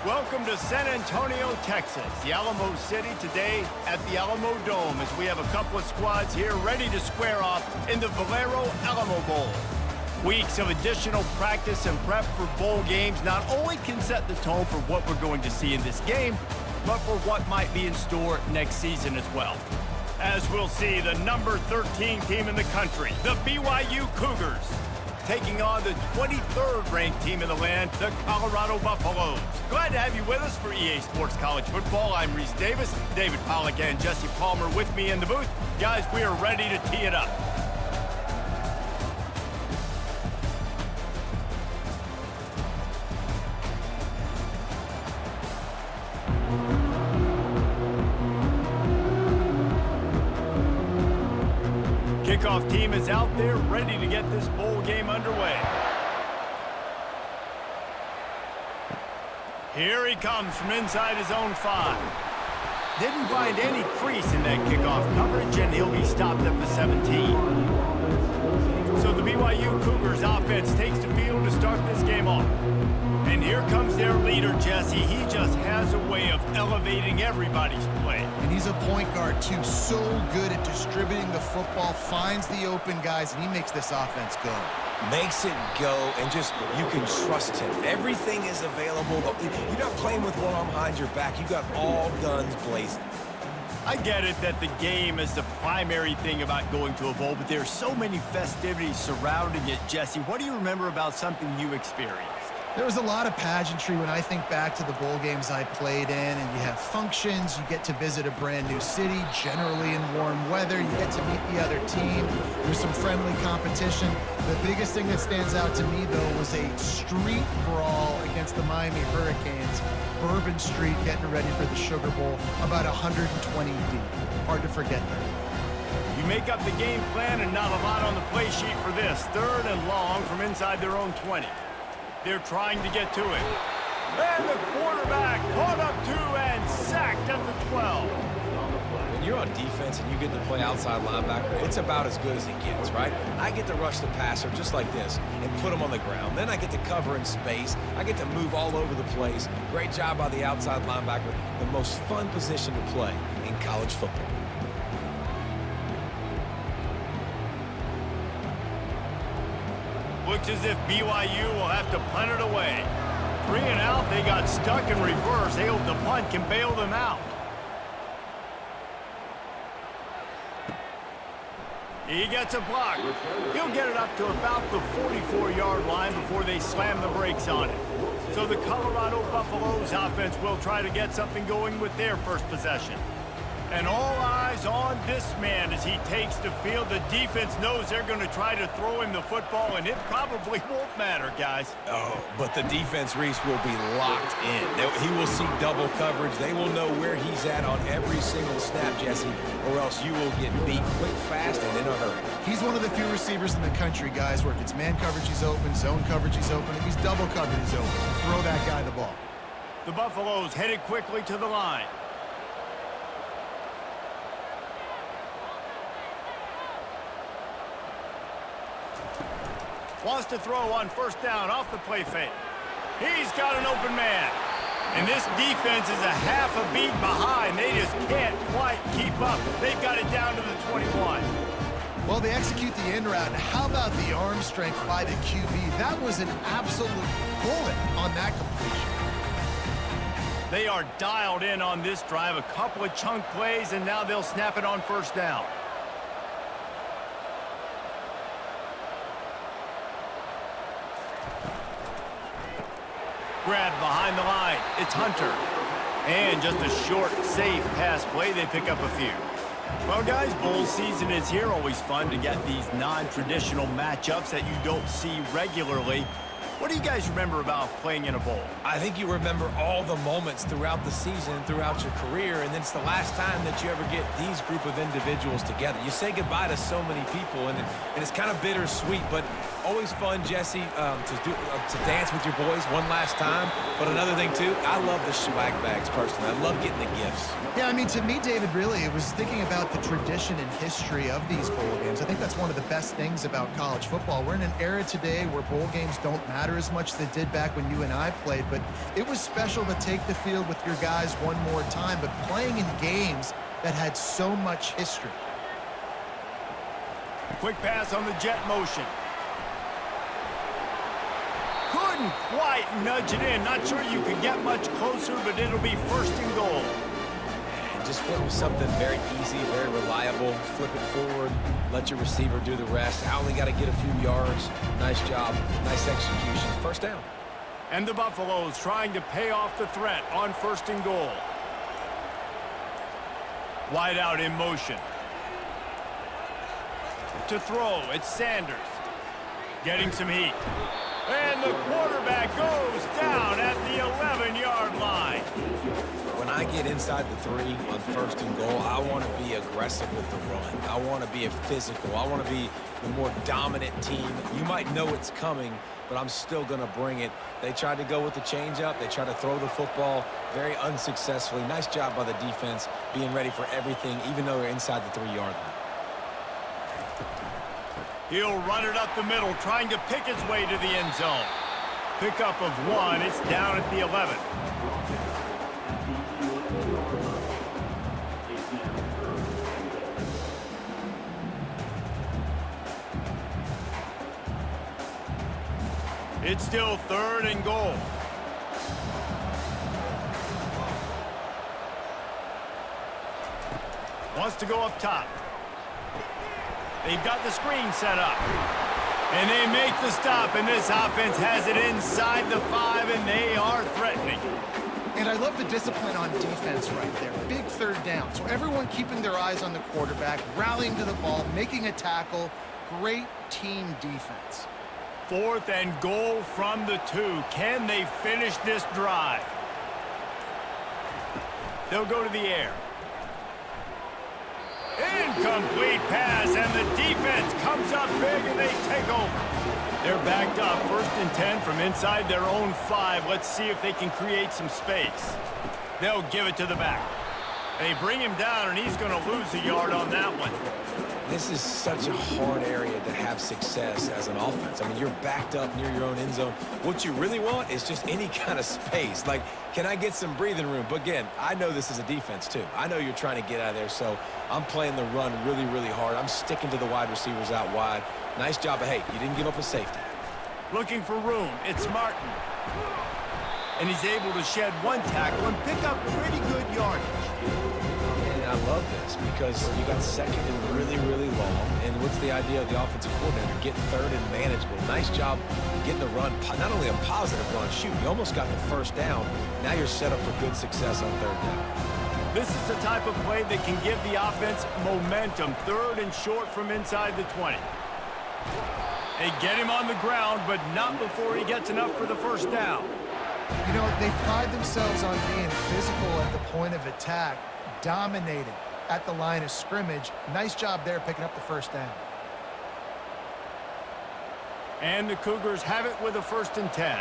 Welcome to San Antonio, Texas, the Alamo City today at the Alamo Dome as we have a couple of squads here ready to square off in the Valero Alamo Bowl. Weeks of additional practice and prep for bowl games not only can set the tone for what we're going to see in this game, but for what might be in store next season as well. As we'll see, the number 13 team in the country, the BYU Cougars, taking on the 23rd ranked team in the land, the Colorado Buffaloes. Glad to have you with us for EA Sports College Football. I'm Reese Davis, David Pollack and Jesse Palmer with me in the booth. Guys, we are ready to tee it up. Kickoff team is out there ready to get this bowl game underway. Here he comes from inside his own 5. Didn't find any crease in that kickoff coverage, and he'll be stopped at the 17. So the BYU Cougars offense takes the field to start this game off. And here comes their leader, Jesse. He just has a way of elevating everybody's play. And he's a point guard, too. So good at distributing the football, finds the open guys, and he makes this offense go. Makes it go, and just, you can trust him. Everything is available. You're not playing with one arm behind your back. You got all guns blazing. I get it that the game is the primary thing about going to a bowl, but there's so many festivities surrounding it, Jesse. What do you remember about something you experienced? There was a lot of pageantry when I think back to the bowl games I played in, and you have functions, you get to visit a brand new city, generally in warm weather, you get to meet the other team, there's some friendly competition. The biggest thing that stands out to me, though, was a street brawl against the Miami Hurricanes, Bourbon Street getting ready for the Sugar Bowl, about 120 deep. Hard to forget that. You make up the game plan and not a lot on the play sheet for this. 3rd and long from inside their own 20. They're trying to get to it. And the quarterback caught up 2 and sacked at the 12. When you're on defense and you get to play outside linebacker, it's about as good as it gets, right? I get to rush the passer just like this and put him on the ground. Then I get to cover in space. I get to move all over the place. Great job by the outside linebacker. The most fun position to play in college football. Looks as if BYU will have to punt it away. 3 and out, they got stuck in reverse. They hope the punt can bail them out. He gets a block. He'll get it up to about the 44-yard line before they slam the brakes on it. So the Colorado Buffaloes offense will try to get something going with their first possession. And all eyes on this man as he takes the field. The defense knows they're going to try to throw him the football, and it probably won't matter, guys. Oh, but the defense, Reese, will be locked in. He will see double coverage. They will know where he's at on every single snap, Jesse, or else you will get beat quick, fast, and in a hurry. He's one of the few receivers in the country, guys, where if it's man coverage, he's open, zone coverage, he's open. If he's double coverage, he's open. Throw that guy the ball. The Buffaloes headed quickly to the line. Wants to throw on 1st down off the play fake. He's got an open man. And this defense is a half a beat behind. They just can't quite keep up. They've got it down to the 21. Well, they execute the end route. How about the arm strength by the QB? That was an absolute bullet on that completion. They are dialed in on this drive. A couple of chunk plays, and now they'll snap it on 1st down. Grab behind the line. It's Hunter. And just a short, safe pass play. They pick up a few. Well, guys, bowl season is here. Always fun to get these non-traditional matchups that you don't see regularly. What do you guys remember about playing in a bowl? I think you remember all the moments throughout the season, throughout your career, and then it's the last time that you ever get these group of individuals together. You say goodbye to so many people, and it's kind of bittersweet, but always fun, Jesse, to dance with your boys one last time. But another thing, too, I love the swag bags, personally. I love getting the gifts. Yeah, I mean, to me, David, really, it was thinking about the tradition and history of these bowl games. I think that's one of the best things about college football. We're in an era today where bowl games don't matter matter as much as it did back when you and I played, but it was special to take the field with your guys one more time, but playing in games that had so much history. Quick pass on the jet motion. Couldn't quite nudge it in. Not sure you could get much closer, but it'll be first and goal. And just went with something very easy, very reliable. Flip it forward, let your receiver do the rest. I only got to get a few yards. Nice job, nice execution. First down. And the Buffaloes trying to pay off the threat on first and goal. Wide out in motion. To throw, it's Sanders. Getting some heat. And the quarterback goes down at the 11-yard line. When I get inside the 3 on first and goal, I want to be aggressive with the run. I want to be a physical. I want to be the more dominant team. You might know it's coming, but I'm still going to bring it. They tried to go with the changeup. They tried to throw the football very unsuccessfully. Nice job by the defense being ready for everything, even though they're inside the 3-yard line. He'll run it up the middle, trying to pick his way to the end zone. Pickup of 1. It's down at the 11. It's still third and goal. Wants to go up top. They've got the screen set up. And they make the stop, and this offense has it inside the 5, and they are threatening. And I love the discipline on defense right there. Big third down. So everyone keeping their eyes on the quarterback, rallying to the ball, making a tackle. Great team defense. Fourth and goal from the 2. Can they finish this drive? They'll go to the air. Incomplete pass, and the defense comes up big, and they take over. They're backed up, 1st and 10 from inside their own 5. Let's see if they can create some space. They'll give it to the back. They bring him down, and he's going to lose a yard on that one. This is such a hard area to have success as an offense. I mean, you're backed up near your own end zone. What you really want is just any kind of space. Like, can I get some breathing room? But again, I know this is a defense too. I know you're trying to get out of there, so I'm playing the run really, really hard. I'm sticking to the wide receivers out wide. Nice job, but hey, you didn't give up a safety. Looking for room. It's Martin. And he's able to shed 1 tackle and pick up pretty good yardage. I love this because you got second and really, really long. And what's the idea of the offensive coordinator? Get third and manageable. Nice job getting the run, not only a positive run, shoot, you almost got the first down. Now you're set up for good success on third down. This is the type of play that can give the offense momentum. 3rd and short from inside the 20. They get him on the ground, but not before he gets enough for the first down. You know, they pride themselves on being physical at the point of attack. Dominating at the line of scrimmage. Nice job there picking up the first down. And the Cougars have it with a 1st and 10.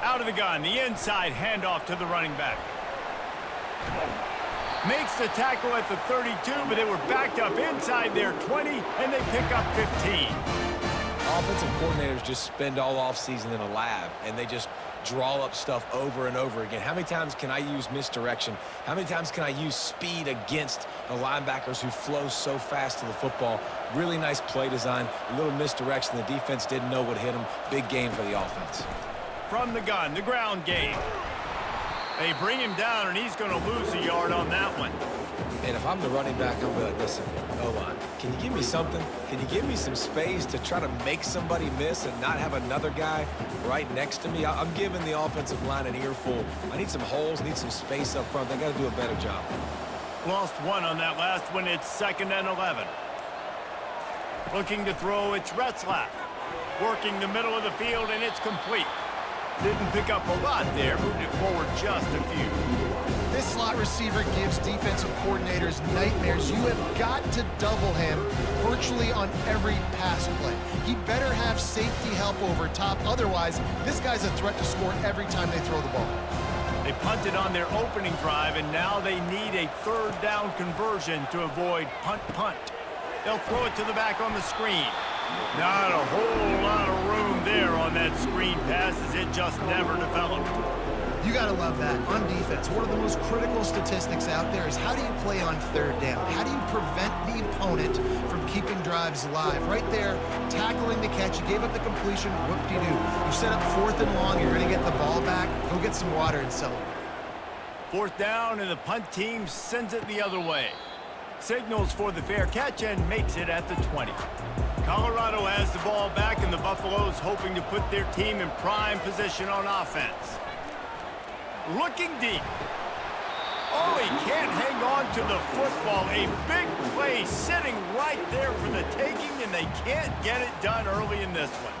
Out of the gun, the inside handoff to the running back. Makes the tackle at the 32, but they were backed up inside their 20, and they pick up 15. Offensive coordinators just spend all offseason in a lab, and they just draw up stuff over and over again. How many times can I use misdirection? How many times can I use speed against the linebackers who flow so fast to the football? Really nice play design, a little misdirection. The defense didn't know what hit them. Big game for the offense. From the gun, the ground game. They bring him down, and he's going to lose a yard on that one. And if I'm the running back, I'm going to be like, listen, O-line, can you give me something? Can you give me some space to try to make somebody miss and not have another guy right next to me? I'm giving the offensive line an earful. I need some holes, need some space up front. They got to do a better job. Lost 1 on that last one. It's 2nd and 11. Looking to throw, it's Retzlaff. Working the middle of the field, and it's complete. Didn't pick up a lot there, moved it forward just a few. This slot receiver gives defensive coordinators nightmares. You have got to double him virtually on every pass play. He better have safety help over top. Otherwise, this guy's a threat to score every time they throw the ball. They punted on their opening drive, and now they need a 3rd down conversion to avoid punt. They'll throw it to the back on the screen. Not a whole lot of room there on that screen pass as it just never developed. You got to love that. On defense, one of the most critical statistics out there is how do you play on third down? How do you prevent the opponent from keeping drives alive? Right there, tackling the catch. You gave up the completion. Whoop-de-doo. You set up 4th and long. You're going to get the ball back. Go get some water and celebrate. 4th down, and the punt team sends it the other way. Signals for the fair catch and makes it at the 20. Colorado has the ball back, and the Buffaloes hoping to put their team in prime position on offense. Looking deep. Oh, he can't hang on to the football. A big play sitting right there for the taking, and they can't get it done early in this one.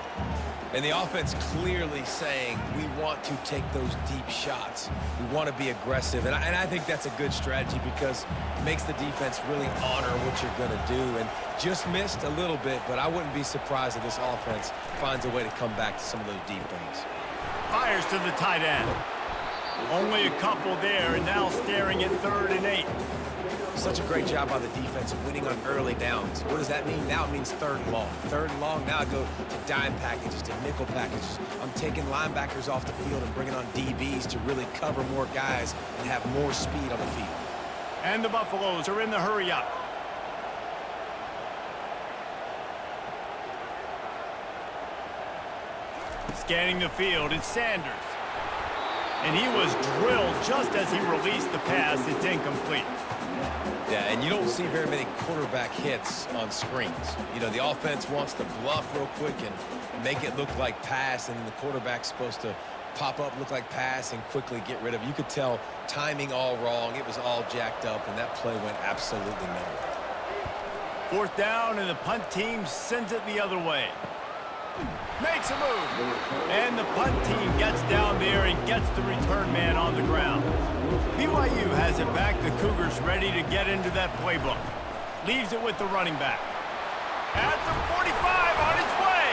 And the offense clearly saying, we want to take those deep shots. We want to be aggressive. And I think that's a good strategy because it makes the defense really honor what you're going to do. And just missed a little bit, but I wouldn't be surprised if this offense finds a way to come back to some of those deep things. Fires to the tight end. Only a couple there, and now staring at 3rd and 8. Such a great job by the defense winning on early downs. What does that mean? Now it means 3rd and long. 3rd and long, now I go to dime packages, to nickel packages. I'm taking linebackers off the field and bringing on DBs to really cover more guys and have more speed on the field. And the Buffaloes are in the hurry up. Scanning the field, it's Sanders. And he was drilled just as he released the pass. It's incomplete. Yeah, and you don't see very many quarterback hits on screens. You know, the offense wants to bluff real quick and make it look like pass, and then the quarterback's supposed to pop up, look like pass, and quickly get rid of it. You could tell timing all wrong. It was all jacked up, and that play went absolutely nowhere. 4th down, and the punt team sends it the other way. Makes a move. And the punt team gets down there and gets the return man on the ground. BYU has it back. The Cougars ready to get into that playbook. Leaves it with the running back. At the 45 on its way.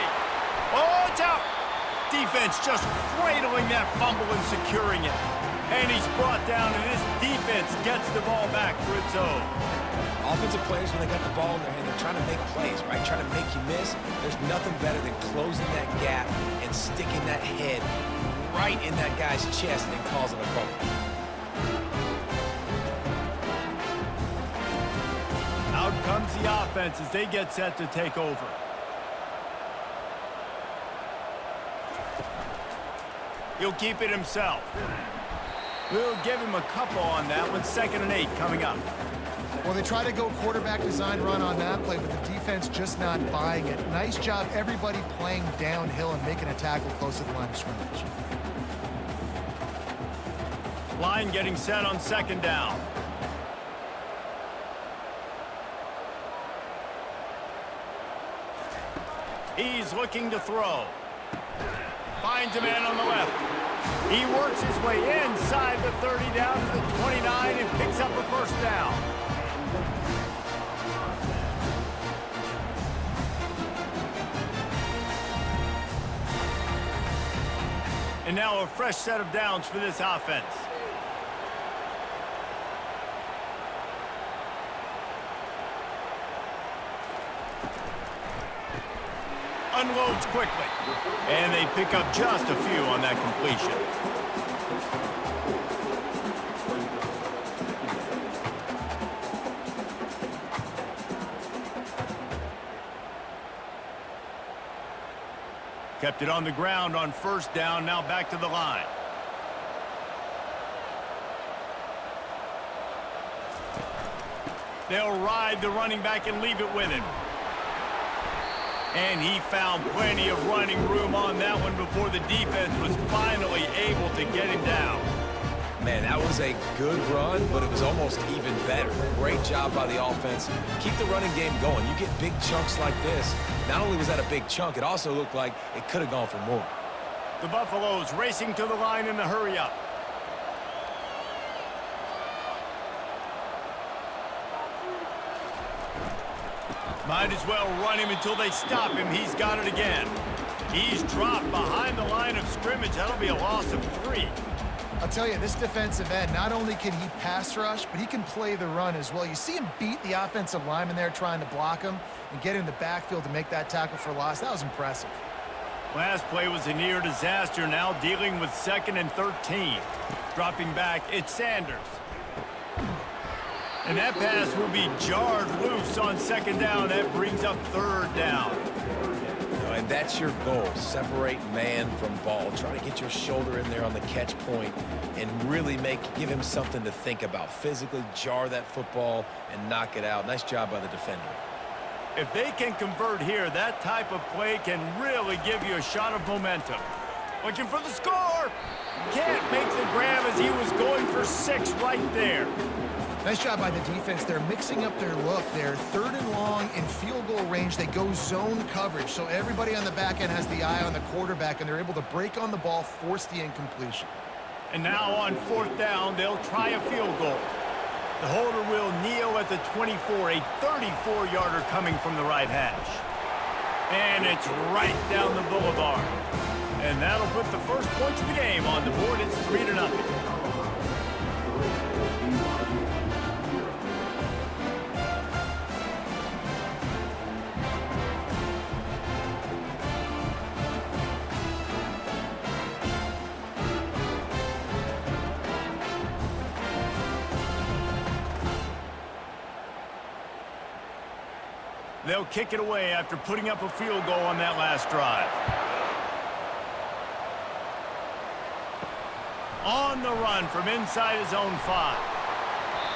Oh, it's out. Defense just cradling that fumble and securing it. And he's brought down, and this defense gets the ball back for its own. Offensive players, when they got the ball in their hand, they're trying to make plays, right? Trying to make you miss. There's nothing better than closing that gap and sticking that head right in that guy's chest and causing a fumble. Out comes the offense as they get set to take over. He'll keep it himself. We'll give him a couple on that one. 2nd and 8 coming up. Well, they try to go quarterback design run on that play, but the defense just not buying it. Nice job, everybody playing downhill and making a tackle close to the line of scrimmage. Line getting set on 2nd down. He's looking to throw. Finds a man on the left. He works his way inside the 30 down to the 29 and picks up a 1st down. And now a fresh set of downs for this offense. Unloads quickly. And they pick up just a few on that completion. Kept it on the ground on 1st down, now back to the line. They'll ride the running back and leave it with him. And he found plenty of running room on that one before the defense was finally able to get him down. Man, that was a good run, but it was almost even better. Great job by the offense. Keep the running game going. You get big chunks like this. Not only was that a big chunk, it also looked like it could have gone for more. The Buffaloes racing to the line in the hurry-up. Might as well run him until they stop him. He's got it again. He's dropped behind the line of scrimmage. That'll be a loss of 3. I'll tell you, this defensive end, not only can he pass rush, but he can play the run as well. You see him beat the offensive lineman there trying to block him and get in the backfield to make that tackle for loss. That was impressive. Last play was a near disaster, now dealing with 2nd and 13. Dropping back, it's Sanders. And that pass will be jarred loose on 2nd down. That brings up 3rd down. And that's your goal, separate man from ball. Try to get your shoulder in there on the catch point and really give him something to think about. Physically jar that football and knock it out. Nice job by the defender. If they can convert here, that type of play can really give you a shot of momentum. Looking for the score. Can't make the grab as he was going for 6 right there. Nice job by the defense. They're mixing up their look. They're 3rd and long in field goal range. They go zone coverage, so everybody on the back end has the eye on the quarterback, and they're able to break on the ball, force the incompletion. And now on 4th down, they'll try a field goal. The holder will kneel at the 24, a 34-yarder coming from the right hash. And it's right down the boulevard. And that'll put the first points of the game on the board. It's 3-0. They'll kick it away after putting up a field goal on that last drive. On the run from inside his own 5.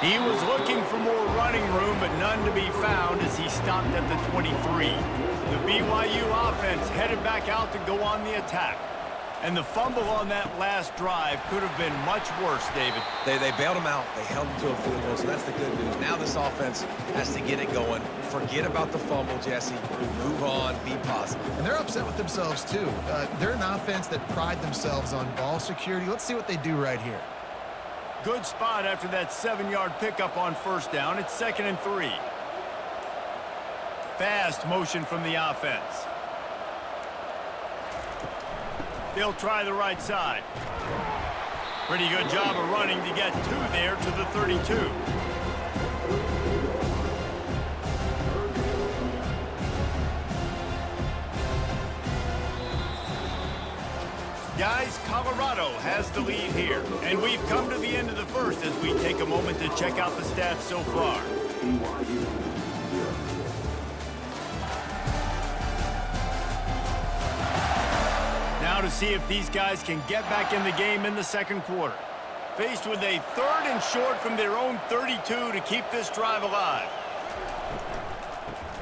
He was looking for more running room, but none to be found as he stopped at the 23. The BYU offense headed back out to go on the attack. And the fumble on that last drive could have been much worse, David. They bailed him out. They held him to a field goal, so that's the good news. Now this offense has to get it going. Forget about the fumble, Jesse. Move on. Be positive. And they're upset with themselves, too. They're an offense that pride themselves on ball security. Let's see what they do right here. Good spot after that 7-yard pickup on 1st down. It's 2nd and 3. Fast motion from the offense. They'll try the right side. Pretty good job of running to get 2 there to the 32. Guys, Colorado has the lead here. And we've come to the end of the first as we take a moment to check out the stats so far. Now to see if these guys can get back in the game in the 2nd quarter. Faced with a 3rd and short from their own 32 to keep this drive alive.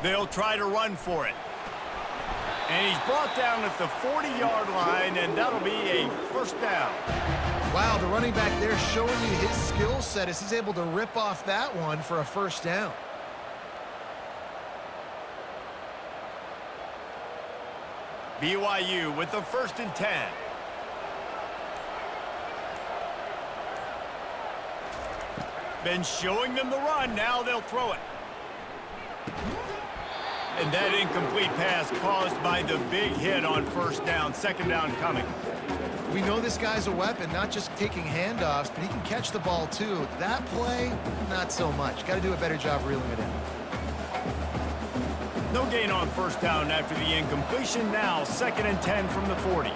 They'll try to run for it. And he's brought down at the 40-yard line, and that'll be a 1st down. Wow, the running back there showing you his skill set as he's able to rip off that one for a 1st down. BYU with the 1st and 10. Been showing them the run. Now they'll throw it. And that incomplete pass caused by the big hit on 1st down. 2nd down coming. We know this guy's a weapon, not just taking handoffs, but he can catch the ball too. That play, not so much. Got to do a better job reeling it in. No gain on 1st down after the incompletion. Now 2nd and 10 from the 40.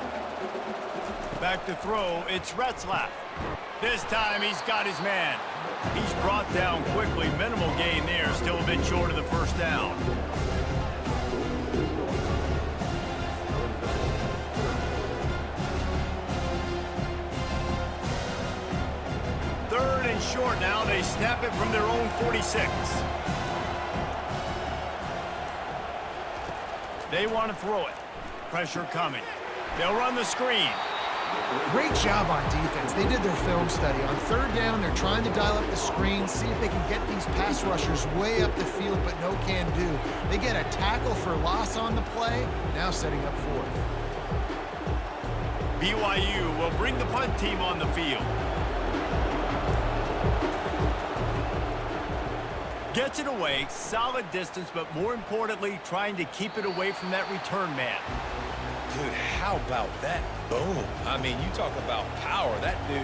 Back to throw, it's Retzlaff. This time he's got his man. He's brought down quickly. Minimal gain there, still a bit short of the 1st down. Third and short now. They snap it from their own 46. They want to throw it. Pressure coming. They'll run the screen. Great job on defense. They did their film study. On 3rd down, they're trying to dial up the screen, see if they can get these pass rushers way up the field, but no can do. They get a tackle for loss on the play, now setting up 4th. BYU will bring the punt team on the field. Gets it away, solid distance, but more importantly, trying to keep it away from that return man. Dude, how about that boom? I mean, you talk about power. That dude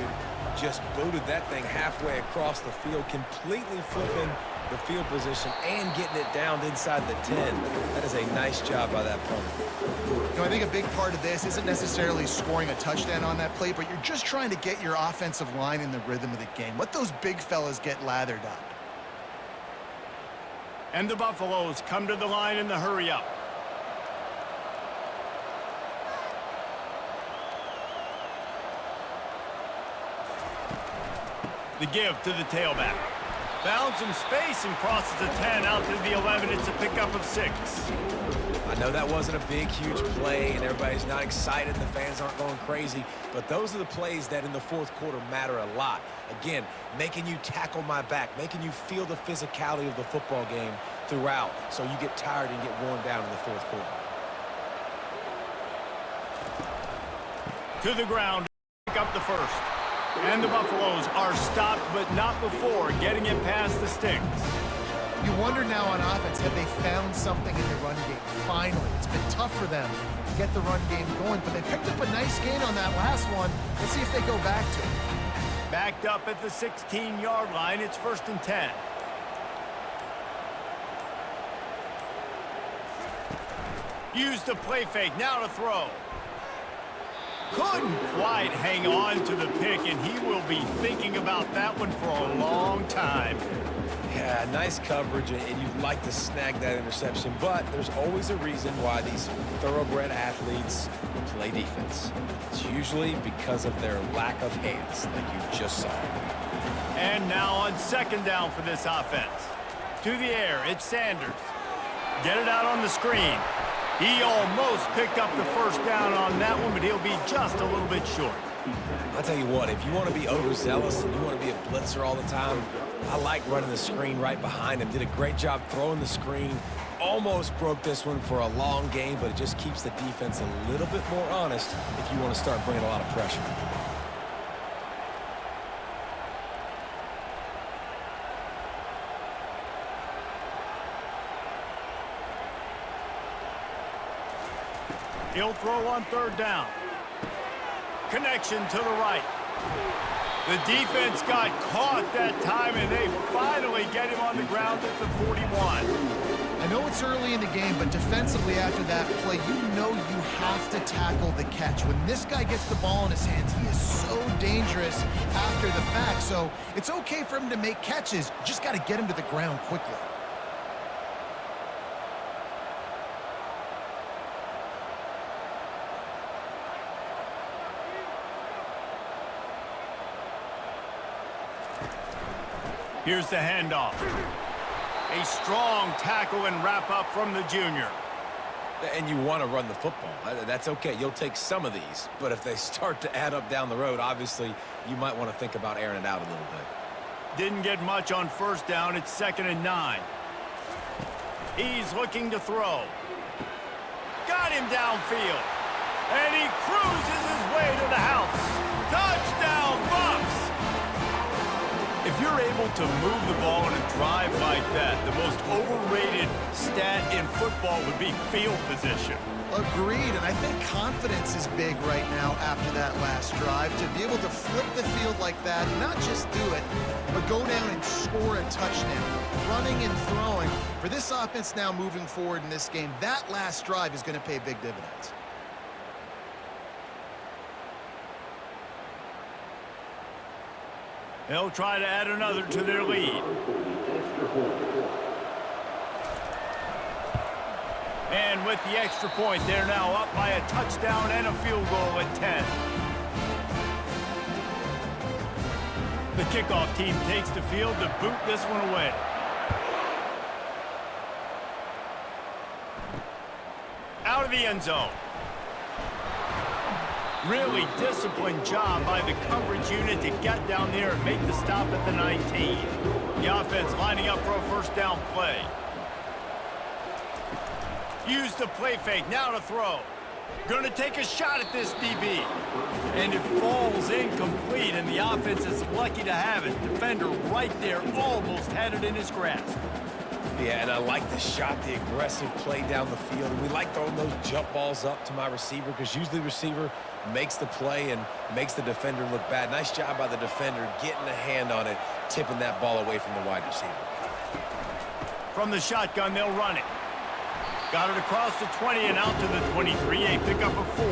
just booted that thing halfway across the field, completely flipping the field position and getting it down inside the 10. That is a nice job by that punter. You know, I think a big part of this isn't necessarily scoring a touchdown on that play, but you're just trying to get your offensive line in the rhythm of the game. Let those big fellas get lathered up. And the Buffaloes come to the line in the hurry up. The give to the tailback. Found some space and crosses the 10 out to the 11. It's a pickup of 6. I know that wasn't a big, huge play, and everybody's not excited. The fans aren't going crazy. But those are the plays that in the fourth quarter matter a lot. Again, making you tackle my back, making you feel the physicality of the football game throughout so you get tired and get worn down in the fourth quarter. To the ground, pick up the first. And the Buffaloes are stopped, but not before getting it past the sticks. You wonder now on offense, have they found something in the run game? Finally, it's been tough for them to get the run game going, but they picked up a nice gain on that last one. Let's see if they go back to it. Backed up at the 16-yard line, it's 1st and 10. Use the play fake, now to throw. Couldn't quite hang on to the pick, and he will be thinking about that one for a long time. Yeah, nice coverage, and you'd like to snag that interception, but there's always a reason why these thoroughbred athletes play defense. It's usually because of their lack of hands, like you just saw. And now on 2nd down for this offense. To the air, it's Sanders. Get it out on the screen. He almost picked up the 1st down on that one, but he'll be just a little bit short. I'll tell you what, if you want to be overzealous and you want to be a blitzer all the time, I like running the screen right behind him. Did a great job throwing the screen. Almost broke this one for a long game, but it just keeps the defense a little bit more honest if you want to start bringing a lot of pressure. He'll throw on 3rd down. Connection to the right. The defense got caught that time, and they finally get him on the ground at the 41. I know it's early in the game, but defensively after that play, you know you have to tackle the catch. When this guy gets the ball in his hands, he is so dangerous after the fact. So it's okay for him to make catches. You just got to get him to the ground quickly. Here's the handoff. A strong tackle and wrap-up from the junior. And you want to run the football. That's okay. You'll take some of these. But if they start to add up down the road, obviously, you might want to think about airing it out a little bit. Didn't get much on 1st down. It's 2nd and 9. He's looking to throw. Got him downfield. And he cruises his way to the house. Touchdown, Buffs! If you're able to move the ball in a drive like that, the most overrated stat in football would be field position. Agreed, and I think confidence is big right now after that last drive. To be able to flip the field like that, not just do it, but go down and score a touchdown. Running and throwing. For this offense now moving forward in this game, that last drive is going to pay big dividends. They'll try to add another to their lead. And with the extra point, they're now up by a touchdown and a field goal at 10. The kickoff team takes the field to boot this one away. Out of the end zone. Really disciplined job by the coverage unit to get down there and make the stop at the 19. The offense lining up for a 1st down play. Use the play fake, now to throw. Going to take a shot at this DB. And it falls incomplete, and the offense is lucky to have it. Defender right there almost had it in his grasp. Yeah, and I like the shot, the aggressive play down the field. And we like throwing those jump balls up to my receiver because usually the receiver makes the play and makes the defender look bad. Nice job by the defender getting a hand on it, tipping that ball away from the wide receiver. From the shotgun, they'll run it. Got it across the 20 and out to the 23. A pickup of 4.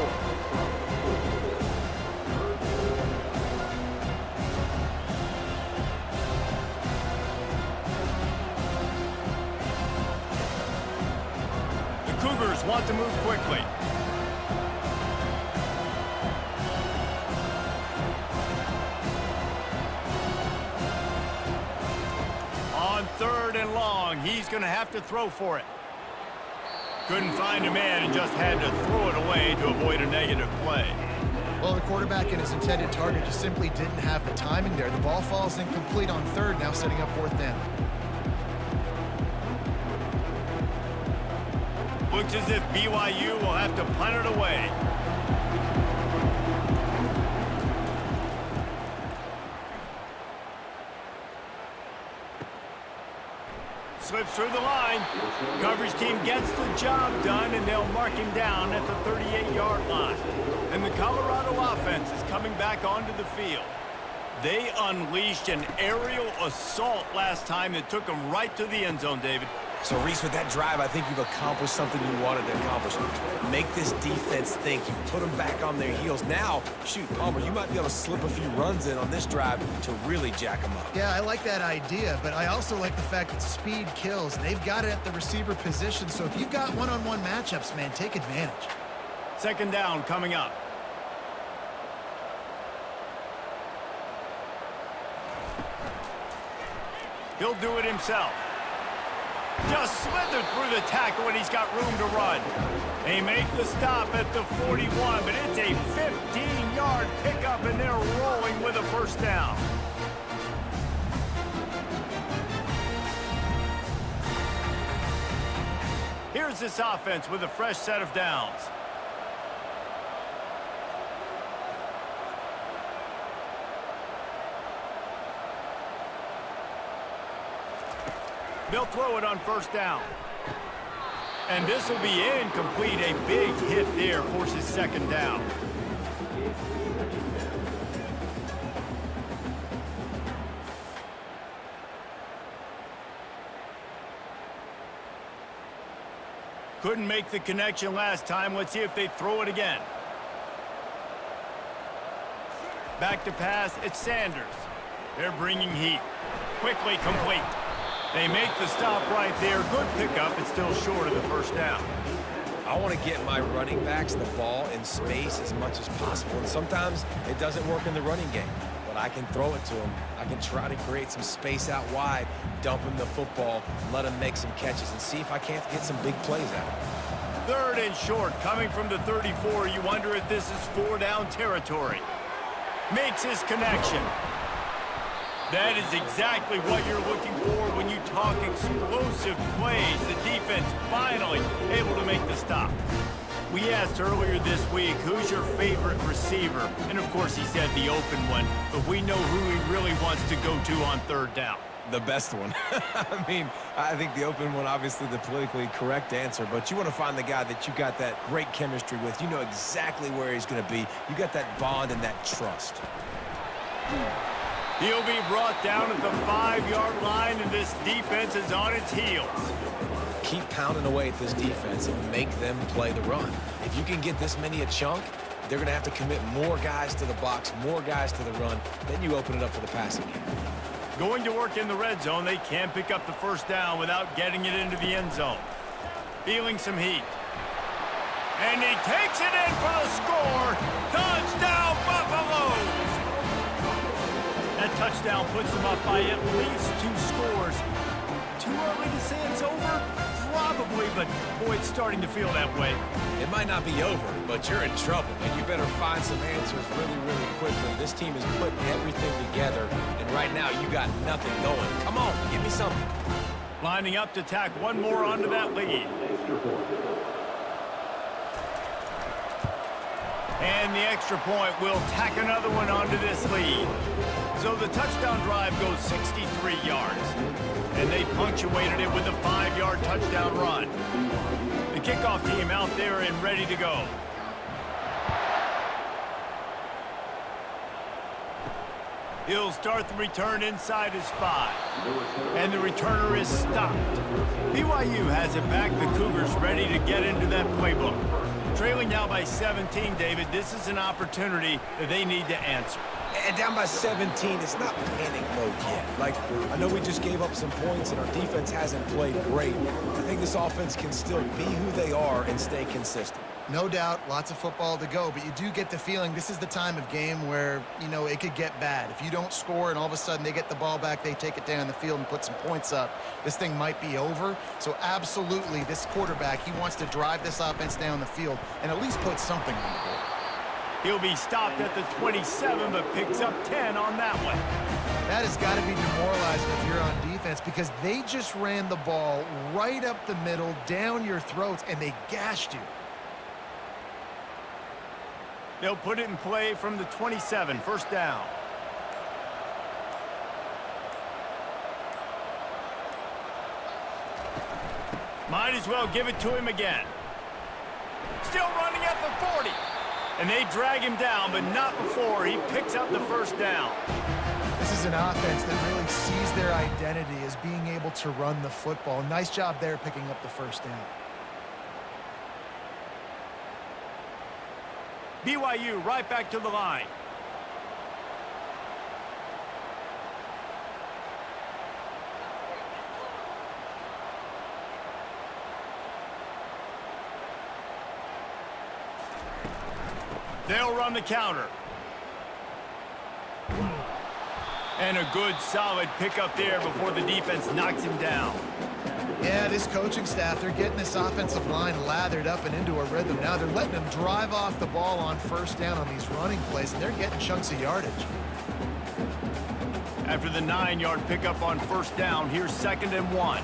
Cougars want to move quickly. On 3rd and long, he's going to have to throw for it. Couldn't find a man and just had to throw it away to avoid a negative play. Well, the quarterback and his intended target just simply didn't have the timing there. The ball falls incomplete on 3rd, now setting up 4th down. Looks as if BYU will have to punt it away. Slips through the line. Coverage team gets the job done, and they'll mark him down at the 38-yard line. And the Colorado offense is coming back onto the field. They unleashed an aerial assault last time that took them right to the end zone, David. So, Reese, with that drive, I think you've accomplished something you wanted to accomplish. Make this defense think. You put them back on their heels. Now, shoot, Palmer, you might be able to slip a few runs in on this drive to really jack them up. Yeah, I like that idea, but I also like the fact that speed kills. They've got it at the receiver position, so if you've got one-on-one matchups, man, take advantage. 2nd down coming up. He'll do it himself. Just slithered through the tackle and he's got room to run. They make the stop at the 41, but it's a 15-yard pickup and they're rolling with a 1st down. Here's this offense with a fresh set of downs. They'll throw it on 1st down. And this will be incomplete. A big hit there forces 2nd down. Couldn't make the connection last time. Let's see if they throw it again. Back to pass. It's Sanders. They're bringing heat. Quickly complete. They make the stop right there. Good pickup. It's still short of the 1st down. I want to get my running backs the ball in space as much as possible. And sometimes it doesn't work in the running game. But I can throw it to them. I can try to create some space out wide, dump him the football, let him make some catches, and see if I can't get some big plays out of him. 3rd and short coming from the 34. You wonder if this is 4-down territory. Makes his connection. That is exactly what you're looking for when you talk explosive plays. The defense finally able to make the stop. We asked earlier this week, who's your favorite receiver? And, of course, he said the open one. But we know who he really wants to go to on 3rd down. The best one. I mean, I think the open one, obviously the politically correct answer, but you want to find the guy that you got that great chemistry with. You know exactly where he's going to be. You got that bond and that trust. He'll be brought down at the 5-yard line, and this defense is on its heels. Keep pounding away at this defense and make them play the run. If you can get this many a chunk, they're going to have to commit more guys to the box, more guys to the run. Then you open it up for the passing game. Going to work in the red zone, they can pick up the 1st down without getting it into the end zone. Feeling some heat. And he takes it in for the score. Touchdown, Buffaloes! That touchdown puts them up by at least 2 scores. Too early to say it's over? Probably, but boy, it's starting to feel that way. It might not be over, but you're in trouble, and you better find some answers really, really quickly. This team is putting everything together, and right now you got nothing going. Come on, give me something. Lining up to tack one more onto that lead. And the extra point will tack another one onto this lead. So the touchdown drive goes 63 yards. And they punctuated it with a 5-yard touchdown run. The kickoff team out there and ready to go. He'll start the return inside his 5. And the returner is stopped. BYU has it back. The Cougars ready to get into that playbook. Trailing now by 17, David. This is an opportunity that they need to answer. And down by 17, it's not panic mode yet. Like, I know we just gave up some points and our defense hasn't played great. I think this offense can still be who they are and stay consistent. No doubt, lots of football to go, but you do get the feeling this is the time of game where, you know, it could get bad. If you don't score and all of a sudden they get the ball back, they take it down the field and put some points up, this thing might be over. So absolutely, this quarterback, he wants to drive this offense down the field and at least put something on the board. He'll be stopped at the 27, but picks up 10 on that one. That has got to be demoralizing if you're on defense because they just ran the ball right up the middle, down your throats, and they gashed you. They'll put it in play from the 27, first down. Might as well give it to him again. Still running at the 40. And they drag him down, but not before he picks up the first down. This is an offense that really sees their identity as being able to run the football. Nice job there picking up the first down. BYU right back to the line. They'll run the counter. And a good, solid pickup there before the defense knocks him down. Yeah, this coaching staff, they're getting this offensive line lathered up and into a rhythm. Now they're letting them drive off the ball on first down on these running plays, and they're getting chunks of yardage. After the 9-yard pickup on first down, here's 2nd and 1.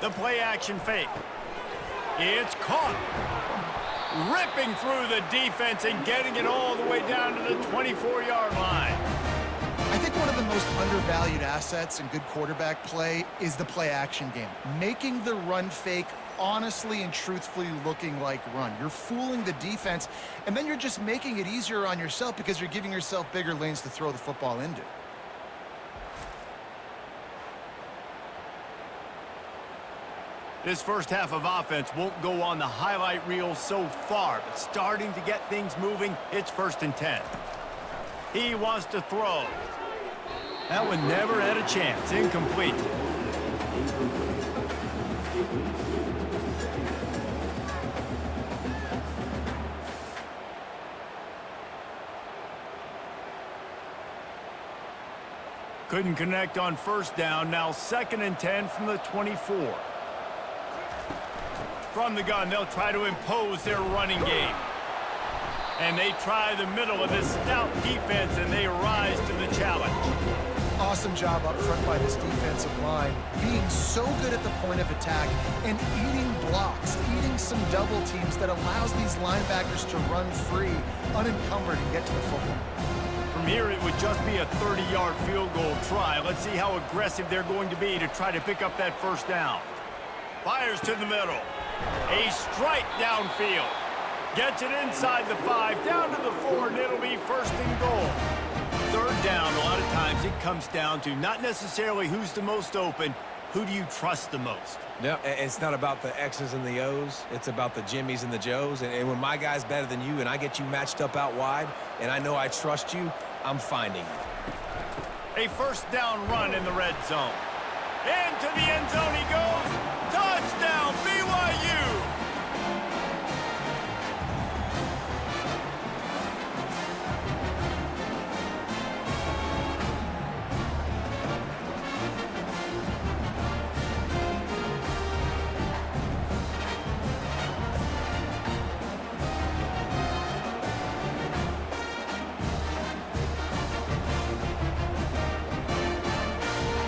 The play-action fake. It's caught. Ripping through the defense and getting it all the way down to the 24-yard line. I think one of the most undervalued assets in good quarterback play is the play-action game. Making the run fake honestly and truthfully looking like run. You're fooling the defense, and then you're just making it easier on yourself because you're giving yourself bigger lanes to throw the football into. This first half of offense won't go on the highlight reel so far, but starting to get things moving, it's 1st and 10. He wants to throw. That one never had a chance. Incomplete. Couldn't connect on first down. Now 2nd and 10 from the 24. From the gun, they'll try to impose their running game. And they try the middle of this stout defense, and they rise to the challenge. Awesome job up front by this defensive line, being so good at the point of attack and eating blocks, eating some double teams that allows these linebackers to run free, unencumbered, and get to the football. From here, it would just be a 30-yard field goal try. Let's see how aggressive they're going to be to try to pick up that first down. Fires to the middle. A strike downfield. Gets it inside the 5, down to the 4, and it'll be 1st and goal. 3rd down, a lot of times it comes down to not necessarily who's the most open, who do you trust the most? Yeah, it's not about the X's and the O's. It's about the Jimmies and the Joes. And when my guy's better than you and I get you matched up out wide and I know I trust you, I'm finding you. A 1st down run in the red zone. Into the end zone he goes. Touchdown, BYU!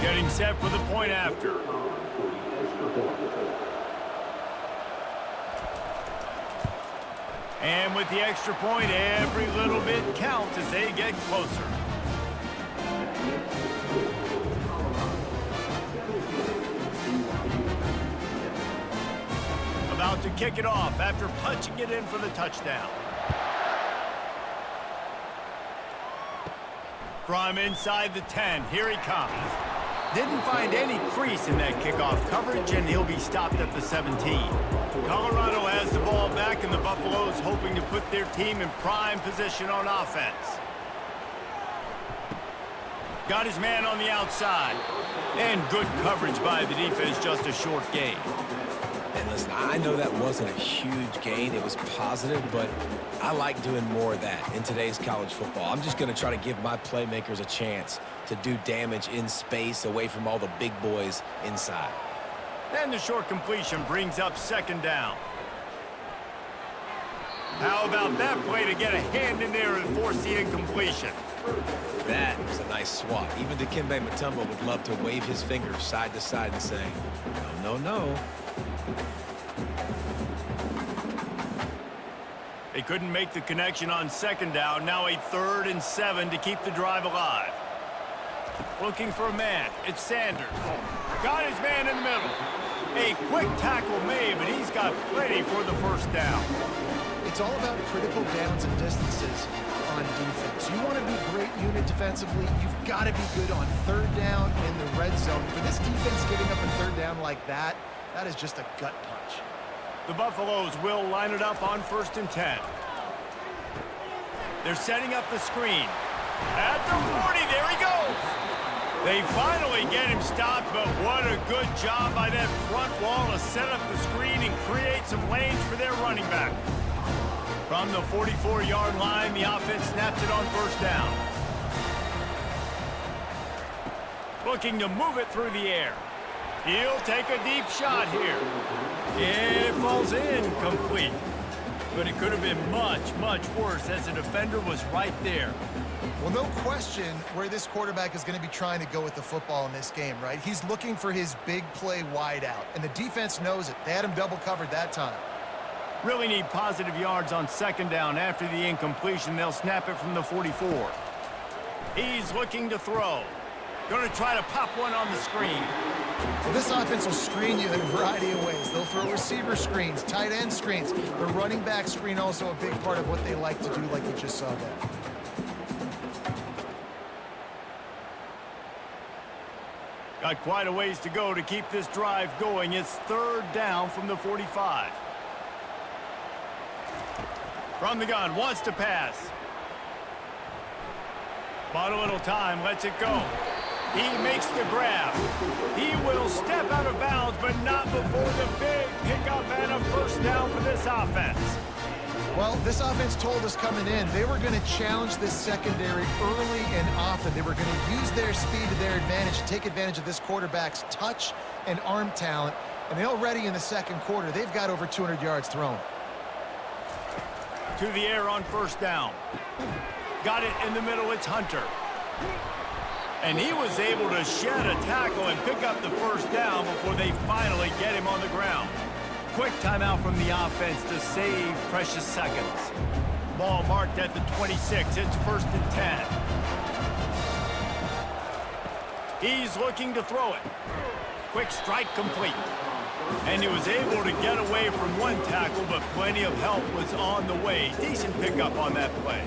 Getting set for the point after. And with the extra point, every little bit counts as they get closer. to kick it off after punching it in for the touchdown. From inside the 10, here he comes. Didn't find any crease in that kickoff coverage, and he'll be stopped at the 17. Colorado has the ball back, and the Buffaloes hoping to put their team in prime position on offense. Got his man on the outside. And good coverage by the defense, just a short gain. And listen, I know that wasn't a huge gain. It was positive, but I like doing more of that in today's college football. I'm just going to try to give my playmakers a chance to do damage in space away from all the big boys inside. And the short completion brings up second down. How about that play to get a hand in there and force the incompletion? That was a nice swat. Even Dikembe Mutombo would love to wave his fingers side to side and say, no, no, no. They couldn't make the connection on second down. Now a 3rd and 7 to keep the drive alive. Looking for a man. It's Sanders. Got his man in the middle. A quick tackle made, but he's got plenty for the first down. It's all about critical downs and distances on defense. You want to be a great unit defensively, you've got to be good on 3rd down in the red zone. For this defense giving up a 3rd down like that, that is just a gut punch. The Buffaloes will line it up on 1st and 10. They're setting up the screen. At the 40, there he goes. They finally get him stopped, but what a good job by that front wall to set up the screen and create some lanes for their running back. From the 44-yard line, the offense snaps it on 1st down. Looking to move it through the air. He'll take a deep shot here. And it falls incomplete. But it could have been much, much worse as the defender was right there. Well, no question where this quarterback is going to be trying to go with the football in this game, right? He's looking for his big play wide out, and the defense knows it. They had him double covered that time. Really need positive yards on 2nd down. After the incompletion, they'll snap it from the 44. He's looking to throw. Going to try to pop one on the screen. Well, this offense will screen you in a variety of ways. They'll throw receiver screens, tight end screens. The running back screen also a big part of what they like to do, like you just saw there. Got quite a ways to go to keep this drive going. It's 3rd down from the 45. From the gun, wants to pass. Bought a little time, lets it go. He makes the grab. He will step out of bounds, but not before the big pickup and a 1st down for this offense. Well, this offense told us coming in they were going to challenge this secondary early and often. They were going to use their speed to their advantage and take advantage of this quarterback's touch and arm talent. And already in the 2nd quarter, they've got over 200 yards thrown. To the air on 1st down. Got it in the middle, it's Hunter. And he was able to shed a tackle and pick up the 1st down before they finally get him on the ground. Quick timeout from the offense to save precious seconds. Ball marked at the 26, it's 1st and 10. He's looking to throw it. Quick strike complete. And he was able to get away from one tackle, but plenty of help was on the way. Decent pickup on that play.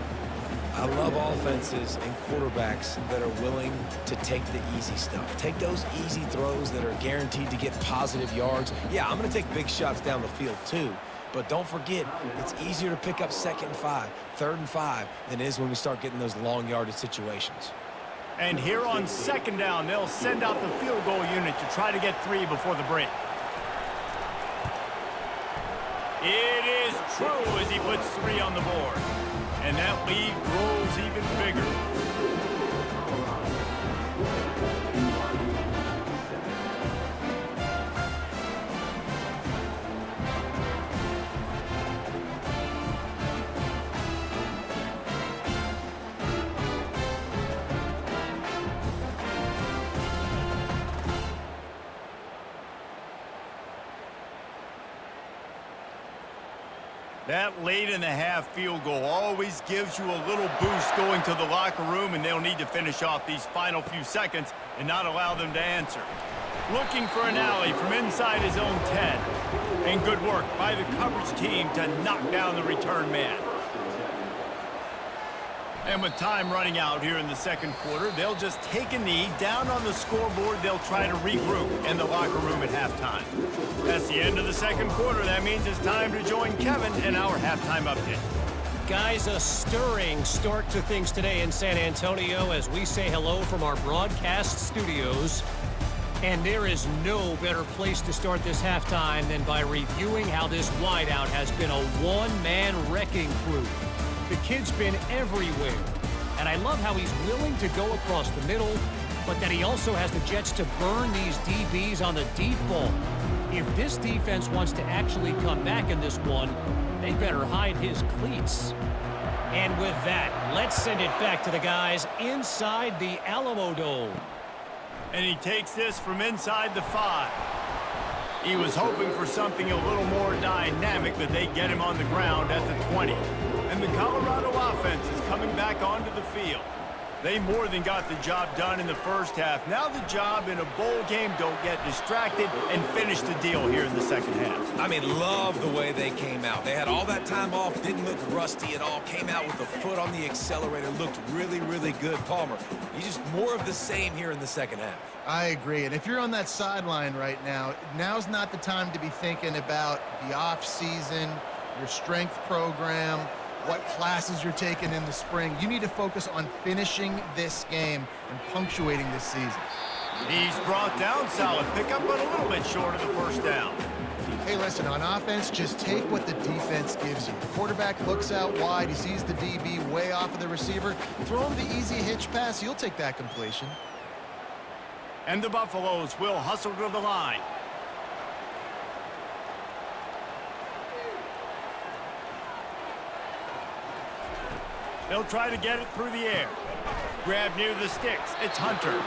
I love offenses and quarterbacks that are willing to take the easy stuff. Take those easy throws that are guaranteed to get positive yards. Yeah, I'm going to take big shots down the field too. But don't forget, it's easier to pick up 2nd and 5, 3rd and 5 than it is when we start getting those long yardage situations. And here on 2nd down, they'll send out the field goal unit to try to get 3 before the break. It is true as he puts 3 on the board. And that lead grows even bigger. That late in the half field goal always gives you a little boost going to the locker room, and they'll need to finish off these final few seconds and not allow them to answer. Looking for an alley from inside his own 10. And good work by the coverage team to knock down the return man. And with time running out here in the second quarter, they'll just take a knee. Down on the scoreboard, they'll try to regroup in the locker room at halftime. That's the end of the second quarter. That means it's time to join Kevin in our halftime update. Guys, a stirring start to things today in San Antonio as we say hello from our broadcast studios. And there is no better place to start this halftime than by reviewing how this wideout has been a one-man wrecking crew. The kid's been everywhere, and I love how he's willing to go across the middle, but that he also has the jets to burn these DBs on the deep ball. If this defense wants to actually come back in this one, they better hide his cleats. And with that, let's send it back to the guys inside the Alamo Dome. And he takes this from inside the 5. He was hoping for something a little more dynamic, but they get him on the ground at the 20. And the Colorado offense is coming back onto the field. They more than got the job done in the first half. Now the job in a bowl game, don't get distracted and finish the deal here in the second half. I mean, love the way they came out. They had all that time off, didn't look rusty at all, came out with the foot on the accelerator, looked really, really good. Palmer, he's just more of the same here in the second half. I agree. And if you're on that sideline right now, now's not the time to be thinking about the off season, your strength program, what classes you're taking in the spring. You need to focus on finishing this game and punctuating this season. He's brought down, solid pickup, but a little bit short of the first down. Hey, listen, on offense, just take what the defense gives you. The quarterback looks out wide. He sees the DB way off of the receiver. Throw him the easy hitch pass. You'll take that completion. And the Buffaloes will hustle to the line. They'll try to get it through the air. Grab near the sticks. It's Hunter.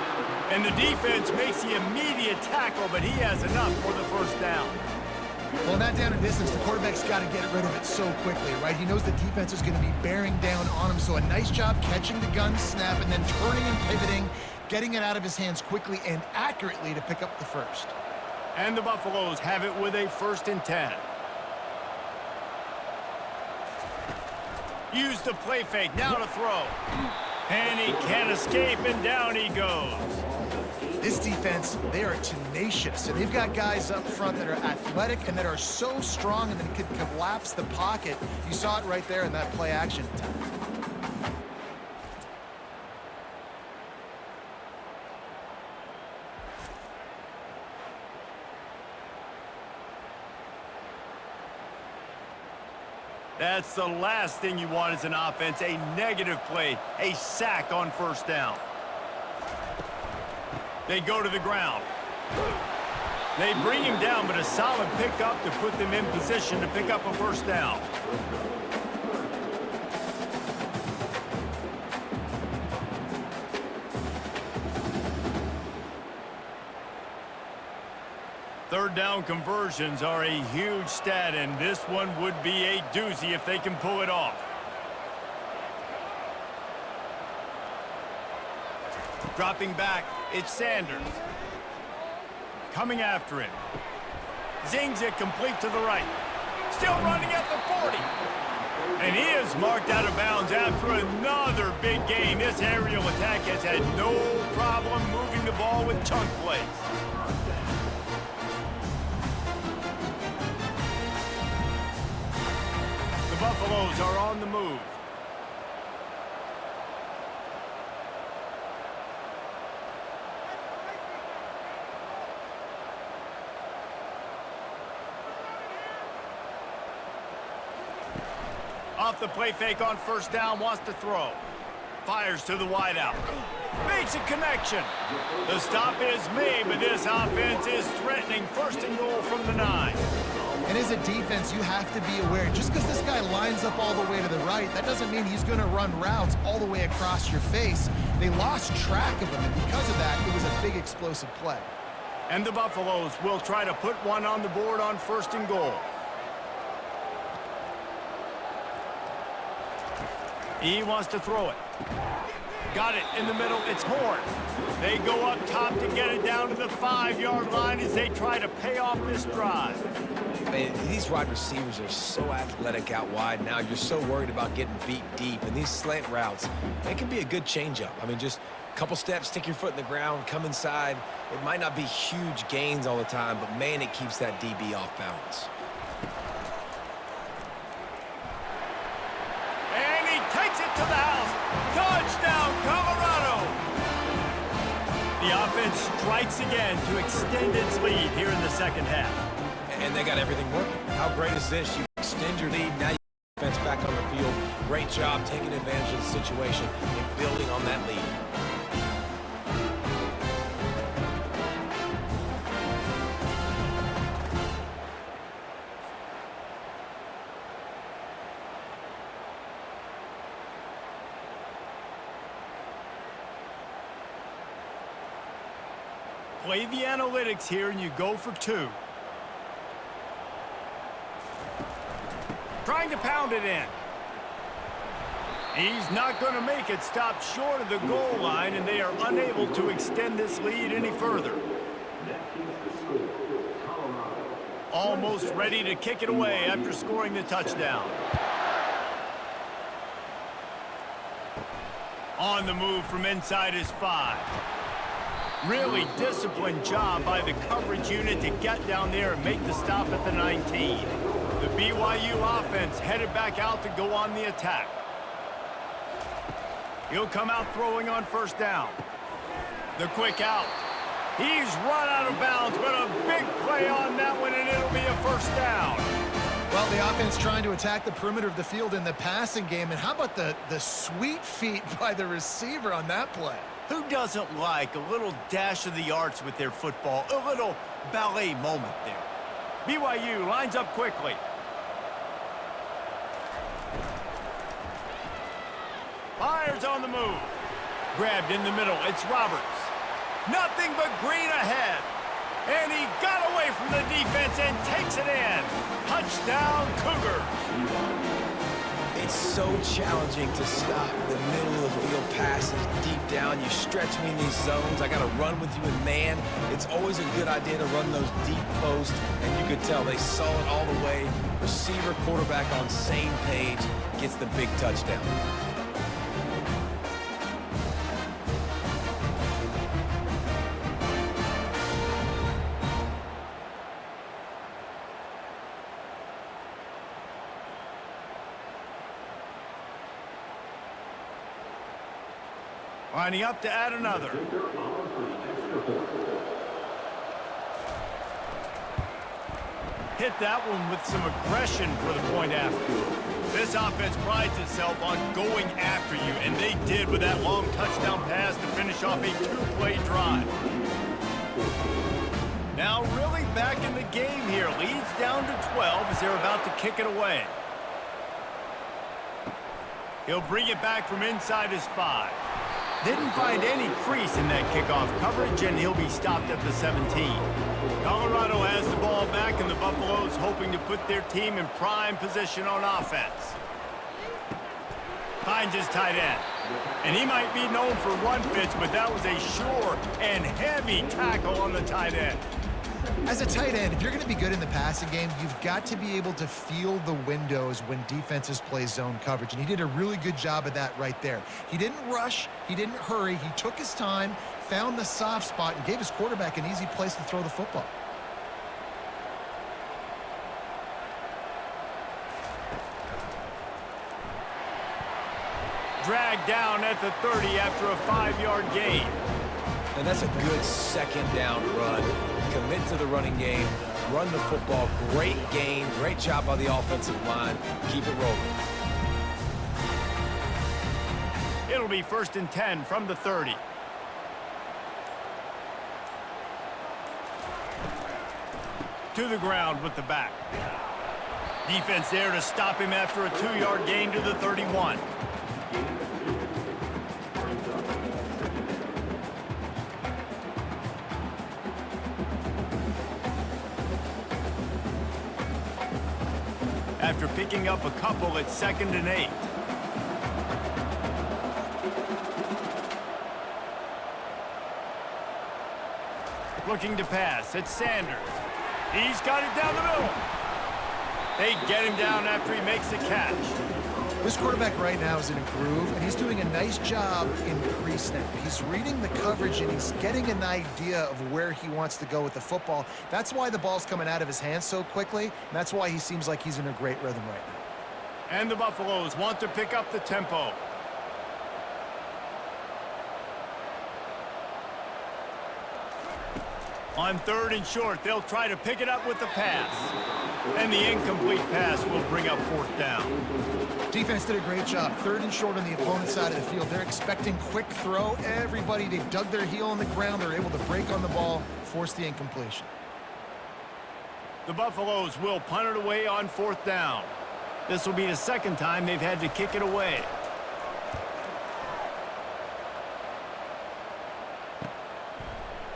And the defense makes the immediate tackle, but he has enough for the first down. Well, not down in distance, the quarterback's got to get rid of it so quickly, right? He knows the defense is going to be bearing down on him, so a nice job catching the gun snap and then turning and pivoting, getting it out of his hands quickly and accurately to pick up the first. And the Buffaloes have it with a 1st and 10. Use the play fake, now to throw. And he can't escape, and down he goes. This defense, they are tenacious, and they've got guys up front that are athletic and that are so strong and that can collapse the pocket. You saw it right there in that play action attempt. That's the last thing you want as an offense, a negative play, a sack on first down. They go to the ground. They bring him down, but a solid pickup to put them in position to pick up a first down. Third down conversions are a huge stat, and this one would be a doozy if they can pull it off. Dropping back, it's Sanders. Coming after him. Zings it complete to the right. Still running at the 40. And he is marked out of bounds after another big gain. This aerial attack has had no problem moving the ball with chunk plays. The Buffaloes are on the move. Off the play fake on first down, wants to throw. Fires to the wideout. Makes a connection. The stop is made, but this offense is threatening. 1st and goal from the 9. And as a defense, you have to be aware, just because this guy lines up all the way to the right, that doesn't mean he's going to run routes all the way across your face. They lost track of him, and because of that, it was a big explosive play. And the Buffaloes will try to put one on the board on 1st and goal. He wants to throw it. Got it in the middle. It's Horn. They go up top to get it down to the 5-yard line as they try to pay off this drive. Man, these wide receivers are so athletic out wide now. You're so worried about getting beat deep. And these slant routes, they can be a good changeup. I mean, just a couple steps, stick your foot in the ground, come inside. It might not be huge gains all the time, but, man, it keeps that DB off balance. And he takes it to the house. Touchdown, Colorado! The offense strikes again to extend its lead here in the second half. And they got everything working. How great is this? You extend your lead, now you get the defense back on the field. Great job taking advantage of the situation and building on that lead. Play the analytics here and you go for 2. Trying to pound it in. He's not going to make it. Stop short of the goal line, and they are unable to extend this lead any further. Almost ready to kick it away after scoring the touchdown. On the move from inside his 5. Really disciplined job by the coverage unit to get down there and make the stop at the 19. The BYU offense headed back out to go on the attack. He'll come out throwing on first down. The quick out. He's run out of bounds, but a big play on that one, and it'll be a first down. Well, the offense trying to attack the perimeter of the field in the passing game. And how about the sweet feet by the receiver on that play? Who doesn't like a little dash of the arts with their football? A little ballet moment there. BYU lines up quickly. Fires on the move. Grabbed in the middle. It's Roberts. Nothing but green ahead. And he got away from the defense and takes it in. Touchdown, Cougars. It's so challenging to stop the middle of the field passes deep down. You stretch me in these zones. I got to run with you in man. It's always a good idea to run those deep posts, and you could tell they saw it all the way. Receiver, quarterback on same page, gets the big touchdown. Lining up to add another. Hit that one with some aggression for the point after. This offense prides itself on going after you, and they did with that long touchdown pass to finish off a 2-play drive. Now really back in the game here. Leads down to 12 as they're about to kick it away. He'll bring it back from inside his 5. Didn't find any crease in that kickoff coverage, and he'll be stopped at the 17. Colorado has the ball back, and the Buffaloes hoping to put their team in prime position on offense. Finds his tight end. And he might be known for run fits, but that was a sure and heavy tackle on the tight end. As a tight end, if you're going to be good in the passing game, you've got to be able to feel the windows when defenses play zone coverage, and he did a really good job of that right there. He didn't rush, he didn't hurry, he took his time, found the soft spot, and gave his quarterback an easy place to throw the football. Dragged down at the 30 after a 5-yard gain. And that's a good second down run. Commit to the running game, run the football. Great gain, great job by the offensive line. Keep it rolling. It'll be 1st and 10 from the 30. To the ground with the back. Defense there to stop him after a 2-yard gain to the 31. After picking up a couple, it's 2nd and 8. Looking to pass. It's Sanders. He's got it down the middle. They get him down after he makes the catch. This quarterback right now is in a groove, and he's doing a nice job in pre-snap. He's reading the coverage, and he's getting an idea of where he wants to go with the football. That's why the ball's coming out of his hands so quickly, and that's why he seems like he's in a great rhythm right now. And the Buffaloes want to pick up the tempo. On 3rd and short, they'll try to pick it up with the pass. And the incomplete pass will bring up 4th down. Defense did a great job. 3rd and short on the opponent's side of the field. They're expecting quick throw. Everybody, they dug their heel on the ground. They're able to break on the ball, force the incompletion. The Buffaloes will punt it away on 4th down. This will be the 2nd time they've had to kick it away.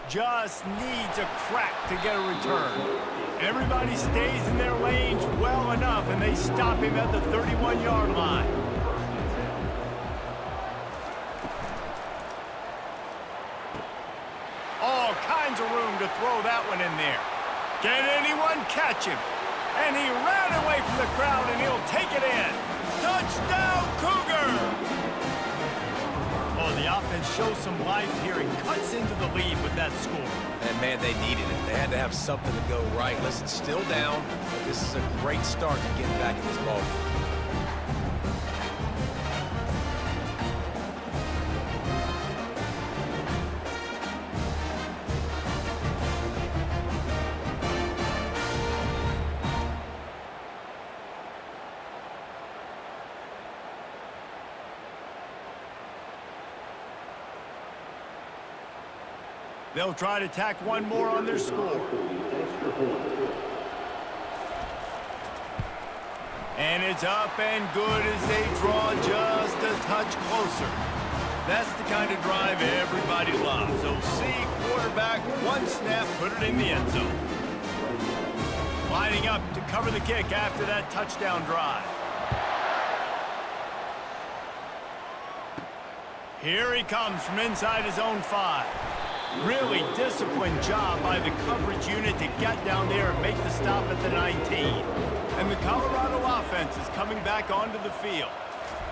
Just needs a crack to get a return. Everybody stays in their lanes well enough, and they stop him at the 31-yard line. All kinds of room to throw that one in there. Can anyone catch him? And he ran away from the crowd, and he'll take it in. Touchdown, Cougar! Oh, the offense shows some life here and cuts into the lead with that score. And, man, they needed it. They had to have something to go right. Listen, still down, but this is a great start to getting back in this ball game. They'll try to tack one more on their score. And it's up and good as they draw just a touch closer. That's the kind of drive everybody loves. So see quarterback, one snap, put it in the end zone. Lining up to cover the kick after that touchdown drive. Here he comes from inside his own 5. Really disciplined job by the coverage unit to get down there and make the stop at the 19. And the Colorado offense is coming back onto the field.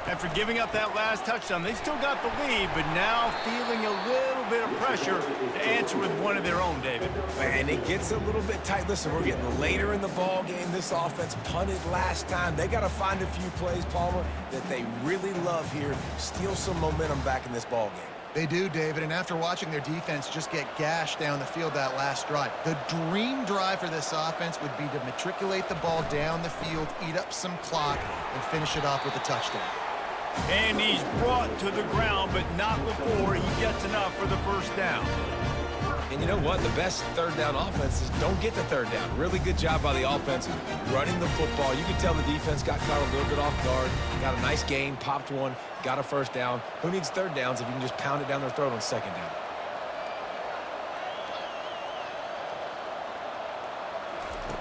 After giving up that last touchdown, they still got the lead, but now feeling a little bit of pressure to answer with one of their own, David. And it gets a little bit tight. Listen, we're getting later in the ball game. This offense punted last time. They got to find a few plays, Palmer, that they really love here. Steal some momentum back in this ball game. They do, David, and after watching their defense just get gashed down the field that last drive, the dream drive for this offense would be to matriculate the ball down the field, eat up some clock, and finish it off with a touchdown. And he's brought to the ground, but not before he gets enough for the 1st down. And you know what? The best 3rd down offenses don't get the 3rd down. Really good job by the offense running the football. You can tell the defense got caught a little bit off guard, got a nice gain, popped one, got a 1st down. Who needs 3rd downs if you can just pound it down their throat on 2nd down?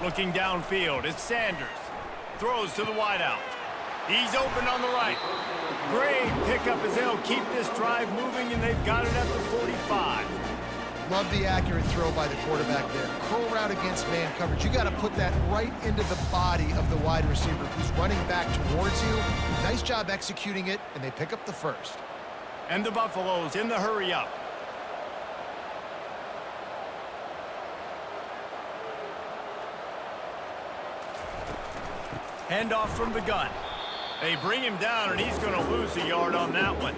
Looking downfield, it's Sanders. Throws to the wideout. He's open on the right. Great pickup as they'll keep this drive moving, and they've got it at the 45. Love the accurate throw by the quarterback there. Curl route against man coverage. You got to put that right into the body of the wide receiver who's running back towards you. Nice job executing it, and they pick up the 1st. And the Buffaloes in the hurry up. Handoff from the gun. They bring him down, and he's going to lose a yard on that one.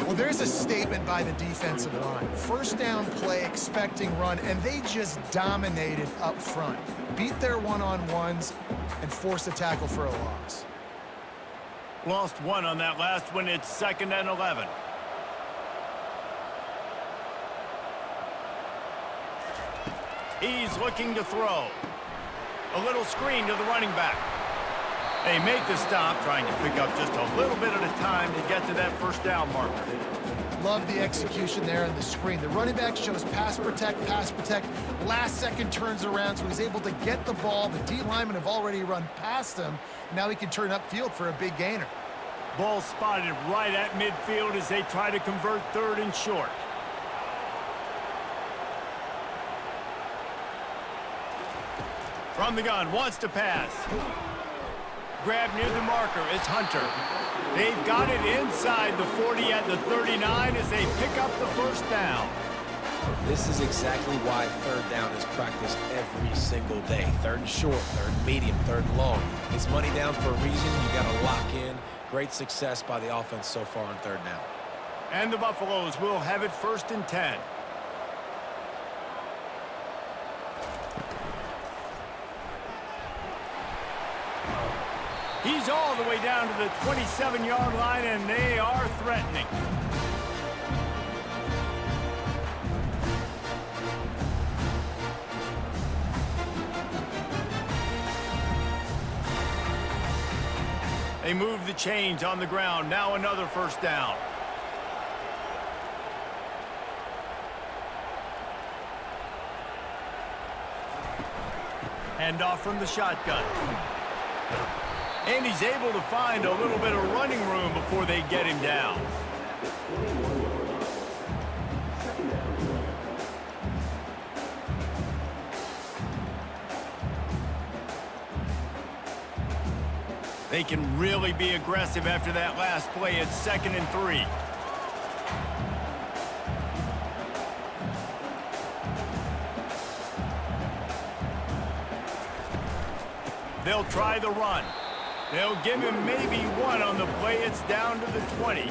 Well, there's a statement by the defensive line. 1st down play, expecting run, and they just dominated up front. Beat their one-on-ones and forced a tackle for a loss. Lost one on that last one. It's 2nd and 11. He's looking to throw. A little screen to the running back. They make the stop, trying to pick up just a little bit at a time to get to that 1st down marker. Love the execution there on the screen. The running back shows pass protect, last second turns around, so he's able to get the ball. The D linemen have already run past him. Now he can turn upfield for a big gainer. Ball spotted right at midfield as they try to convert 3rd and short. From the gun, wants to pass. Grab near the marker, it's Hunter. They've got it inside the 40 at the 39 as they pick up the first down. This is exactly why third down is practiced every single day. Third and short, third and medium, third and long. It's money down for a reason. You got to lock in. Great success by the offense so far on third down. And the Buffaloes will have it 1st and 10. He's all the way down to the 27-yard line, and they are threatening. They move the chains on the ground. Now another first down. Hand off from the shotgun. And he's able to find a little bit of running room before they get him down. They can really be aggressive after that last play. It's 2nd and 3. They'll try the run. They'll give him maybe one on the play. It's down to the 20.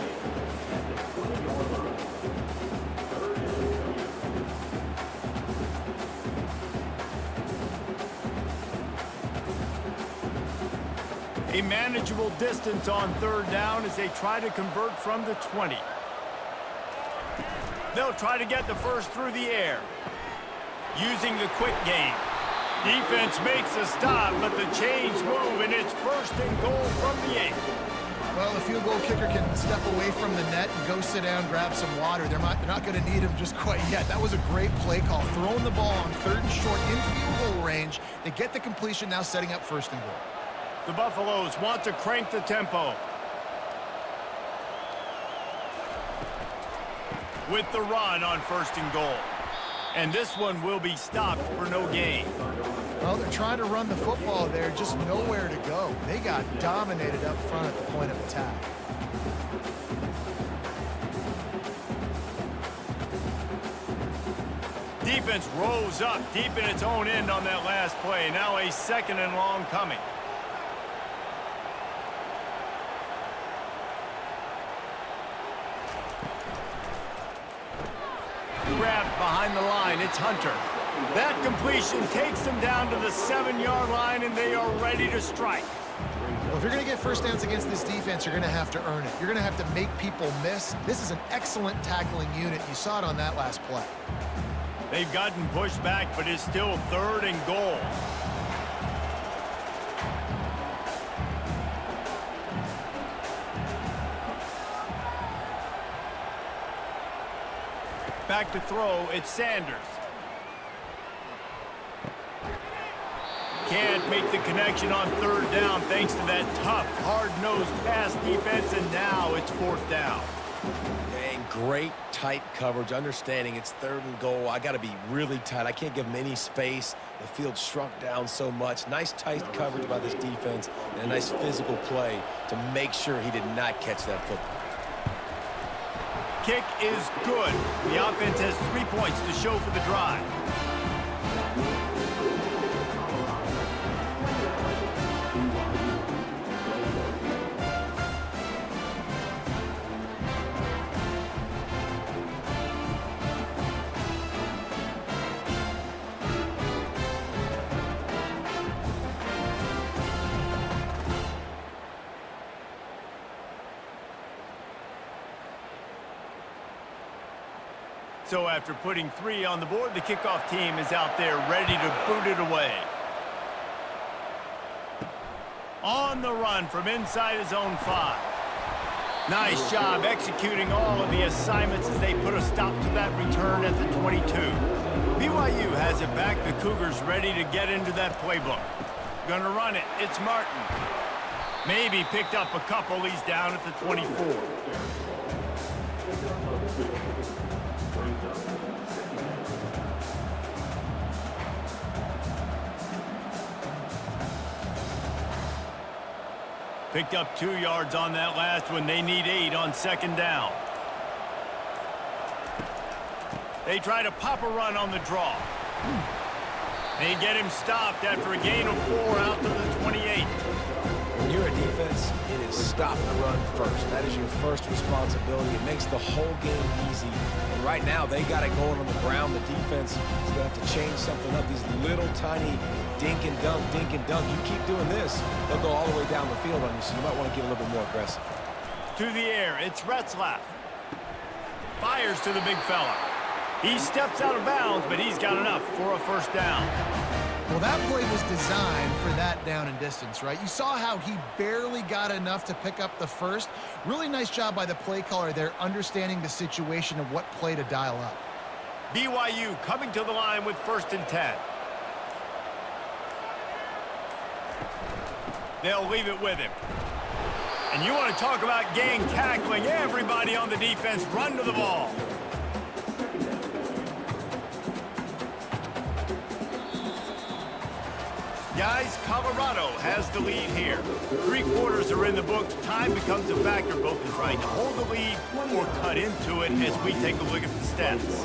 A manageable distance on third down as they try to convert from the 20. They'll try to get the first through the air. Using the quick game. Defense makes a stop, but the chains move, and it's 1st and goal from the 8. Well, the field goal kicker can step away from the net and go sit down, grab some water. They're not going to need him just quite yet. That was a great play call. Throwing the ball on 3rd and short in field goal range. They get the completion, now setting up 1st and goal. The Buffaloes want to crank the tempo. With the run on 1st and goal. And this one will be stopped for no gain. Well, they're trying to run the football there, just nowhere to go. They got dominated up front at the point of attack. Defense rose up deep in its own end on that last play. Now a 2nd and long coming. Grabbed behind the line, it's Hunter. That completion takes them down to the 7-yard line, and they are ready to strike. Well, if you're going to get first downs against this defense, you're going to have to earn it. You're going to have to make people miss. This is an excellent tackling unit. You saw it on that last play. They've gotten pushed back, but it's still 3rd and goal. Back to throw, it's Sanders. Can't make the connection on 3rd down thanks to that tough, hard-nosed pass defense, and now it's 4th down. And great tight coverage, understanding it's 3rd and goal. I got to be really tight. I can't give them any space. The field shrunk down so much. Nice tight coverage by this defense and a nice physical play to make sure he did not catch that football. Kick is good. The offense has 3 points to show for the drive. So after putting 3 on the board, the kickoff team is out there ready to boot it away. On the run from inside his own 5. Nice job executing all of the assignments as they put a stop to that return at the 22. BYU has it back. The Cougars ready to get into that playbook. Gonna run it. It's Martin. Maybe picked up a couple. He's down at the 24. Picked up 2 yards on that last one. They need 8 on second down. They try to pop a run on the draw. They get him stopped after a gain of 4 out to the 28. When you're a defense, it is stop the run first. That is your first responsibility. It makes the whole game easy. And right now, they got it going on the ground. The defense is going to have to change something up. These little tiny dink and dunk, dink and dunk. You keep doing this, they'll go all the way down the field on you, so you might want to get a little bit more aggressive. To the air, it's Retzlaff. Fires to the big fella. He steps out of bounds, but he's got enough for a first down. Well, that play was designed for that down and distance, right? You saw how he barely got enough to pick up the first. Really nice job by the play caller there, understanding the situation and what play to dial up. BYU coming to the line with 1st and 10. They'll leave it with him. And you want to talk about gang tackling. Everybody on the defense run to the ball. Guys, Colorado has the lead here. 3 quarters are in the books. Time becomes a factor both in trying to hold the lead or cut into it as we take a look at the stats.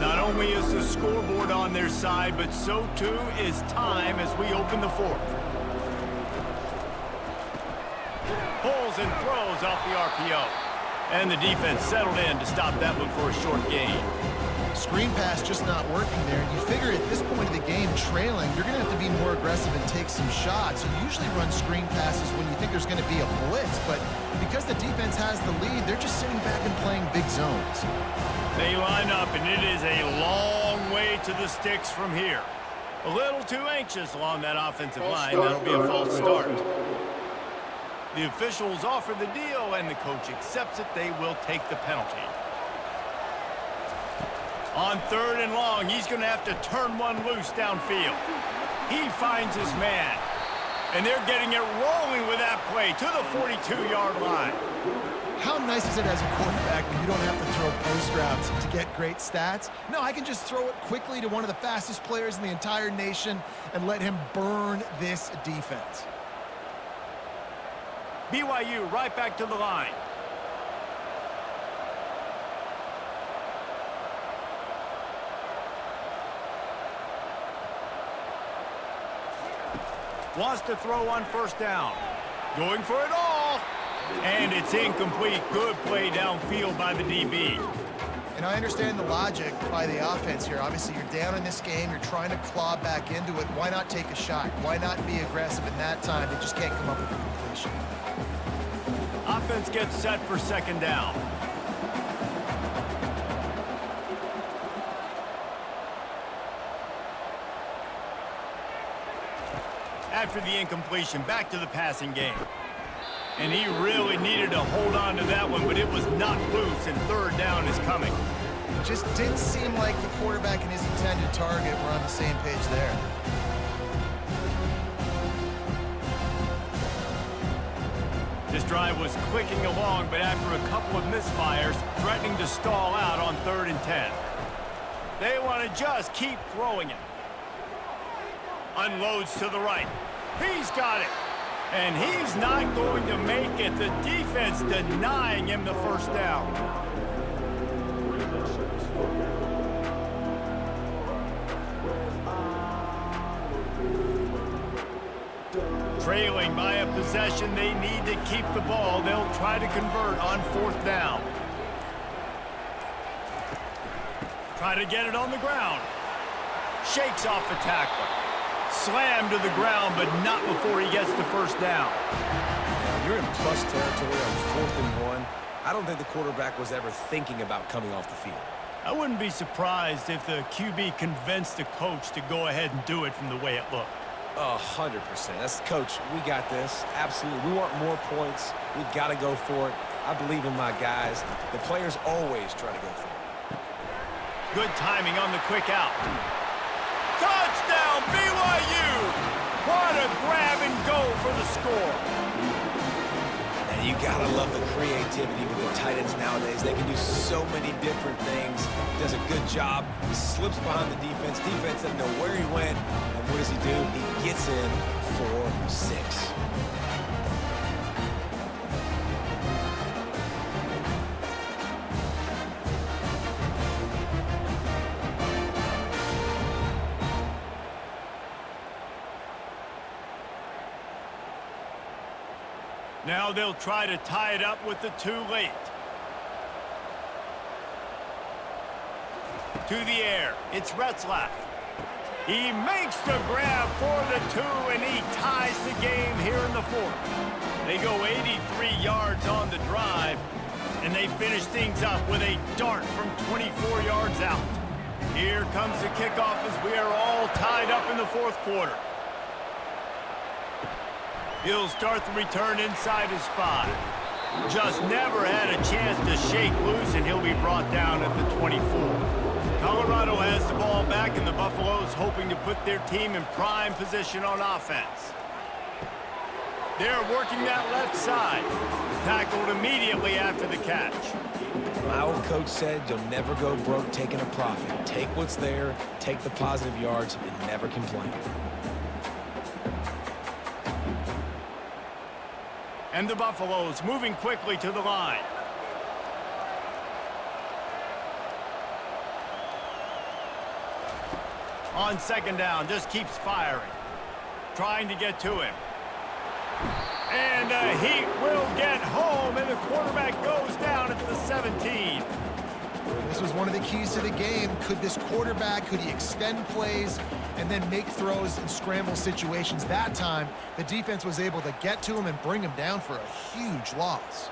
Not only is the scoreboard on their side, but so too is time as we open the 4th. Pulls and throws off the RPO. And the defense settled in to stop that one for a short gain. Screen pass just not working there. And you figure at this point of the game, trailing, you're going to have to be more aggressive and take some shots. You usually run screen passes when you think there's going to be a blitz, but because the defense has the lead, they're just sitting back and playing big zones. They line up, and it is a long way to the sticks from here. A little too anxious along that offensive line. That'll be a false start. The officials offer the deal, and the coach accepts it. They will take the penalty. On 3rd and long, he's going to have to turn one loose downfield. He finds his man. And they're getting it rolling with that play to the 42-yard line. How nice is it as a quarterback when you don't have to throw post routes to get great stats? No, I can just throw it quickly to one of the fastest players in the entire nation and let him burn this defense. BYU right back to the line. Wants to throw on 1st down. Going for it all. And it's incomplete. Good play downfield by the DB. And I understand the logic by the offense here. Obviously, you're down in this game. You're trying to claw back into it. Why not take a shot? Why not be aggressive in that time? They just can't come up with a completion. Offense gets set for 2nd down. After the incompletion, back to the passing game. And he really needed to hold on to that one, but it was not loose, and 3rd down is coming. Just didn't seem like the quarterback and his intended target were on the same page there. This drive was clicking along, but after a couple of misfires, threatening to stall out on 3rd and 10. They want to just keep throwing it. Unloads to the right. He's got it. And he's not going to make it. The defense denying him the 1st down. Trailing by a possession, they need to keep the ball. They'll try to convert on 4th down. Try to get it on the ground. Shakes off the tackler. Slammed to the ground, but not before he gets the 1st down. Now, you're in plus territory on 4th and 1. I don't think the quarterback was ever thinking about coming off the field. I wouldn't be surprised if the QB convinced the coach to go ahead and do it from the way it looked. 100%. That's coach. We got this. Absolutely. We want more points. We got to go for it. I believe in my guys. The players always try to go for it. Good timing on the quick out. Touchdown, BYU! What a grab and go for the score. And You gotta love the creativity with the tight ends nowadays. They can do so many different things. Does a good job. He slips behind the defense. Defense doesn't know where he went. And what does he do? He gets in for 6. Now they'll try to tie it up with the 2 late. To the air, it's Retzlaff. He makes the grab for the 2, and he ties the game here in the 4th. They go 83 yards on the drive, and they finish things up with a dart from 24 yards out. Here comes the kickoff as we are all tied up in the 4th quarter. He'll start the return inside his 5. Just never had a chance to shake loose, and he'll be brought down at the 24. Colorado has the ball back, and the Buffaloes hoping to put their team in prime position on offense. They're working that left side. Tackled immediately after the catch. My old coach said you'll never go broke taking a profit. Take what's there, take the positive yards, and never complain. And the Buffaloes moving quickly to the line. On 2nd down, just keeps firing. Trying to get to him. And he will get home, and the quarterback goes down at the 17. This was one of the keys to the game. Could this quarterback, could he extend plays and then make throws in scramble situations? That time, the defense was able to get to him and bring him down for a huge loss.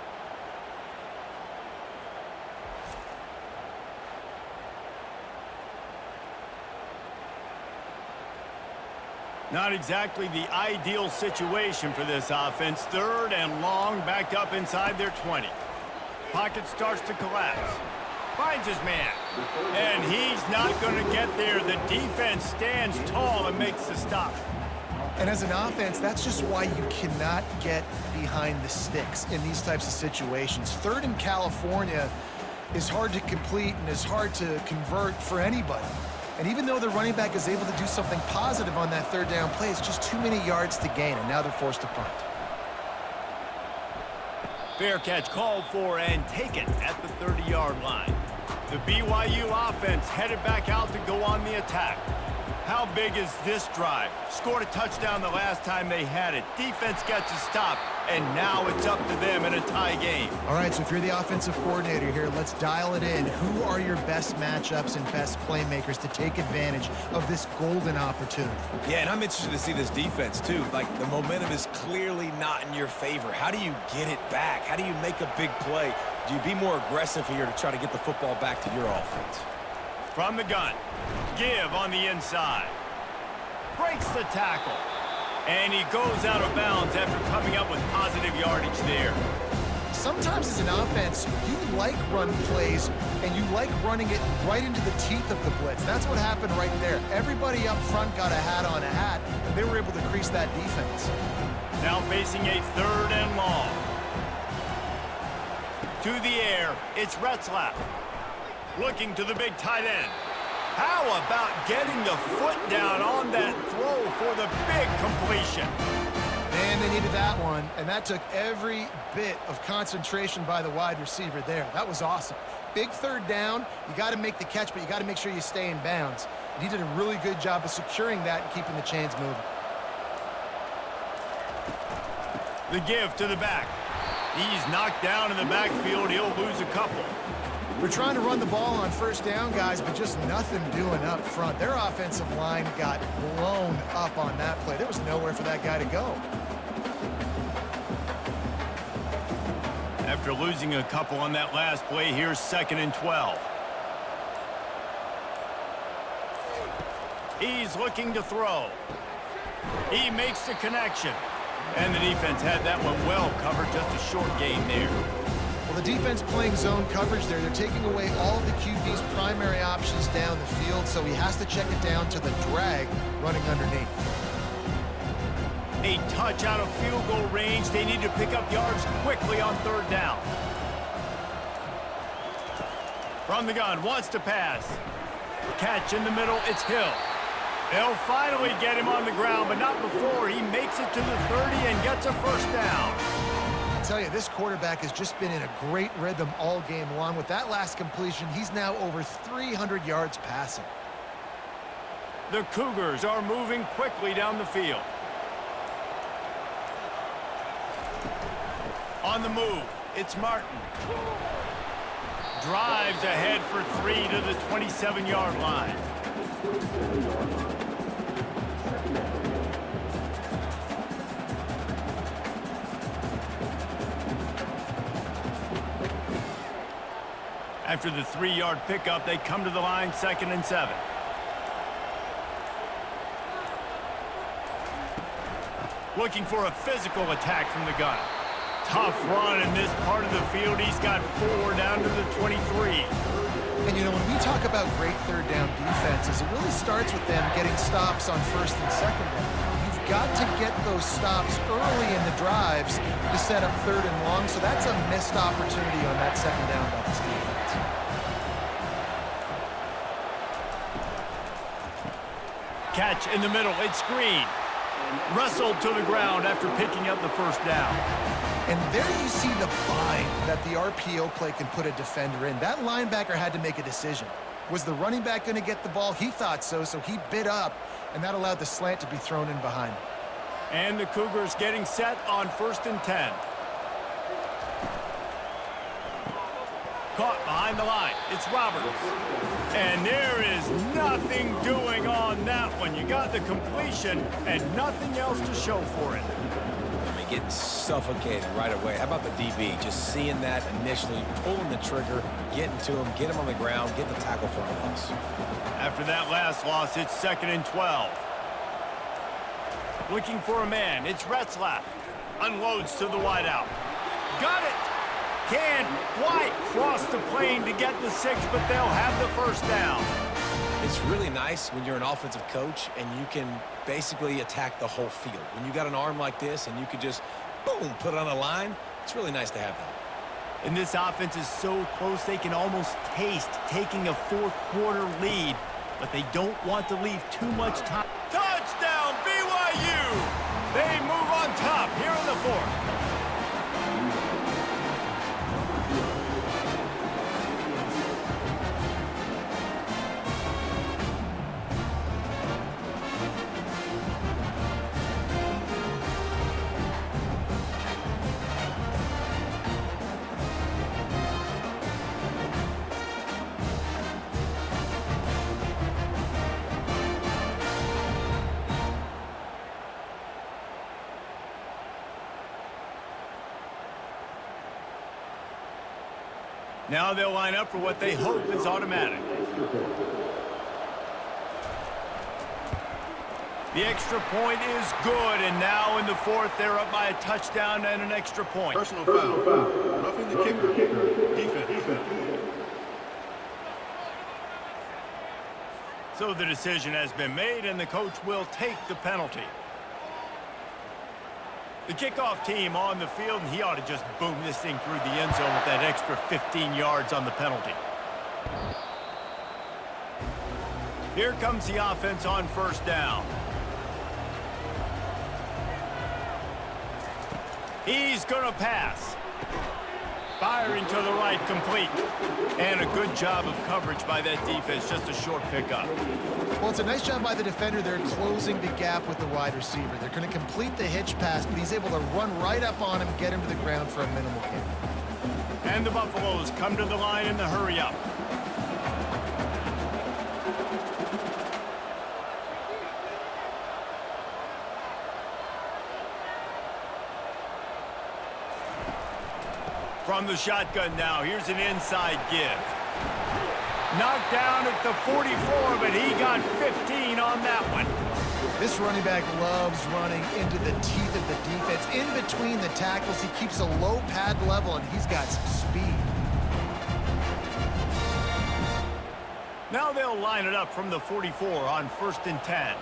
Not exactly the ideal situation for this offense. 3rd and long, backed up inside their 20. Pocket starts to collapse. Finds his man. And he's not going to get there. The defense stands tall and makes the stop. And as an offense, that's just why you cannot get behind the sticks in these types of situations. 3rd in California is hard to complete and is hard to convert for anybody. And even though the running back is able to do something positive on that 3rd down play, it's just too many yards to gain, and now they're forced to punt. Fair catch called for and taken at the 30-yard line. The BYU offense headed back out to go on the attack. How big is this drive? Scored a touchdown the last time they had it. Defense gets a stop, and now it's up to them in a tie game. All right, so if you're the offensive coordinator here, let's dial it in. Who are your best matchups and best playmakers to take advantage of this golden opportunity? Yeah, and I'm interested to see this defense, too. Like, the momentum is clearly not in your favor. How do you get it back? How do you make a big play? Do you be more aggressive here to try to get the football back to your offense? From the gun, give on the inside. Breaks the tackle. And he goes out of bounds after coming up with positive yardage there. Sometimes as an offense, you like run plays, and you like running it right into the teeth of the blitz. That's what happened right there. Everybody up front got a hat, and they were able to crease that defense. Now facing a 3rd and long. To the air, it's Retzlaff. Looking to the big tight end. How about getting the foot down on that throw for the big completion? Man, they needed that one, and that took every bit of concentration by the wide receiver there. That was awesome. Big 3rd down. You got to make the catch, but you got to make sure you stay in bounds. And he did a really good job of securing that and keeping the chains moving. The give to the back. He's knocked down in the backfield. He'll lose a couple. We're trying to run the ball on 1st down, guys, but just nothing doing up front. Their offensive line got blown up on that play. There was nowhere for that guy to go. After losing a couple on that last play, here's 2nd and 12. He's looking to throw. He makes the connection. And the defense had that one well covered, just a short gain there. Well, the defense playing zone coverage there. They're taking away all of the QB's primary options down the field, so he has to check it down to the drag running underneath. A touch out of field goal range. They need to pick up yards quickly on third down. From the gun, wants to pass. Catch in the middle, it's Hill. They'll finally get him on the ground, but not before he makes it to the 30 and gets a first down. I tell you, this quarterback has just been in a great rhythm all game long. With that last completion, he's now over 300 yards passing. The Cougars are moving quickly down the field. On the move, it's Martin. Drives ahead for 3 to the 27-yard line. After the 3-yard pickup, they come to the line, 2nd and 7. Looking for a physical attack from the gun. Tough run in this part of the field. He's got 4 down to the 23. And, you know, when we talk about great third down defenses, it really starts with them getting stops on 1st and 2nd down. You've got to get those stops early in the drives to set up 3rd and long, so that's a missed opportunity on that 2nd down by this defense. Catch in the middle. It's Green. Wrestled to the ground after picking up the first down. And there you see the bind that the RPO play can put a defender in. That linebacker had to make a decision. Was the running back going to get the ball? He thought so, so he bit up, and that allowed the slant to be thrown in behind. And the Cougars getting set on 1st and 10. Caught behind the line. It's Roberts. And there is nothing doing on that one. You got the completion and nothing else to show for it. I mean, getting suffocated right away. How about the DB? Just seeing that initially, pulling the trigger, getting to him, get him on the ground, get the tackle for a loss. After that last loss, it's 2nd and 12. Looking for a man. It's Retzlaff. Unloads to the wideout. Got it! Can't quite cross the plane to get the 6, but they'll have the first down. It's really nice when you're an offensive coach and you can basically attack the whole field. When you got an arm like this and you can just, boom, put it on a line, it's really nice to have that. And this offense is so close they can almost taste taking a 4th quarter lead, but they don't want to leave too much time. Touchdown, BYU! They move on top here in the 4th. Now they'll line up for what they hope is automatic. The extra point is good, and now in the 4th, they're up by a touchdown and an extra point. Personal foul. Roughing the kicker. Defense. So the decision has been made, and the coach will take the penalty. The kickoff team on the field, and he ought to just boom this thing through the end zone with that extra 15 yards on the penalty. Here comes the offense on 1st down. He's going to pass. Firing to the right, complete. And a good job of coverage by that defense, just a short pickup. Well, it's a nice job by the defender. They're closing the gap with the wide receiver. They're going to complete the hitch pass, but he's able to run right up on him, get him to the ground for a minimal gain. And the Buffaloes come to the line in the hurry-up. From the shotgun now, here's an inside give. Knocked down at the 44, but he got 15 on that one. This running back loves running into the teeth of the defense. In between the tackles, he keeps a low pad level, and he's got some speed. Now they'll line it up from the 44 on 1st and 10.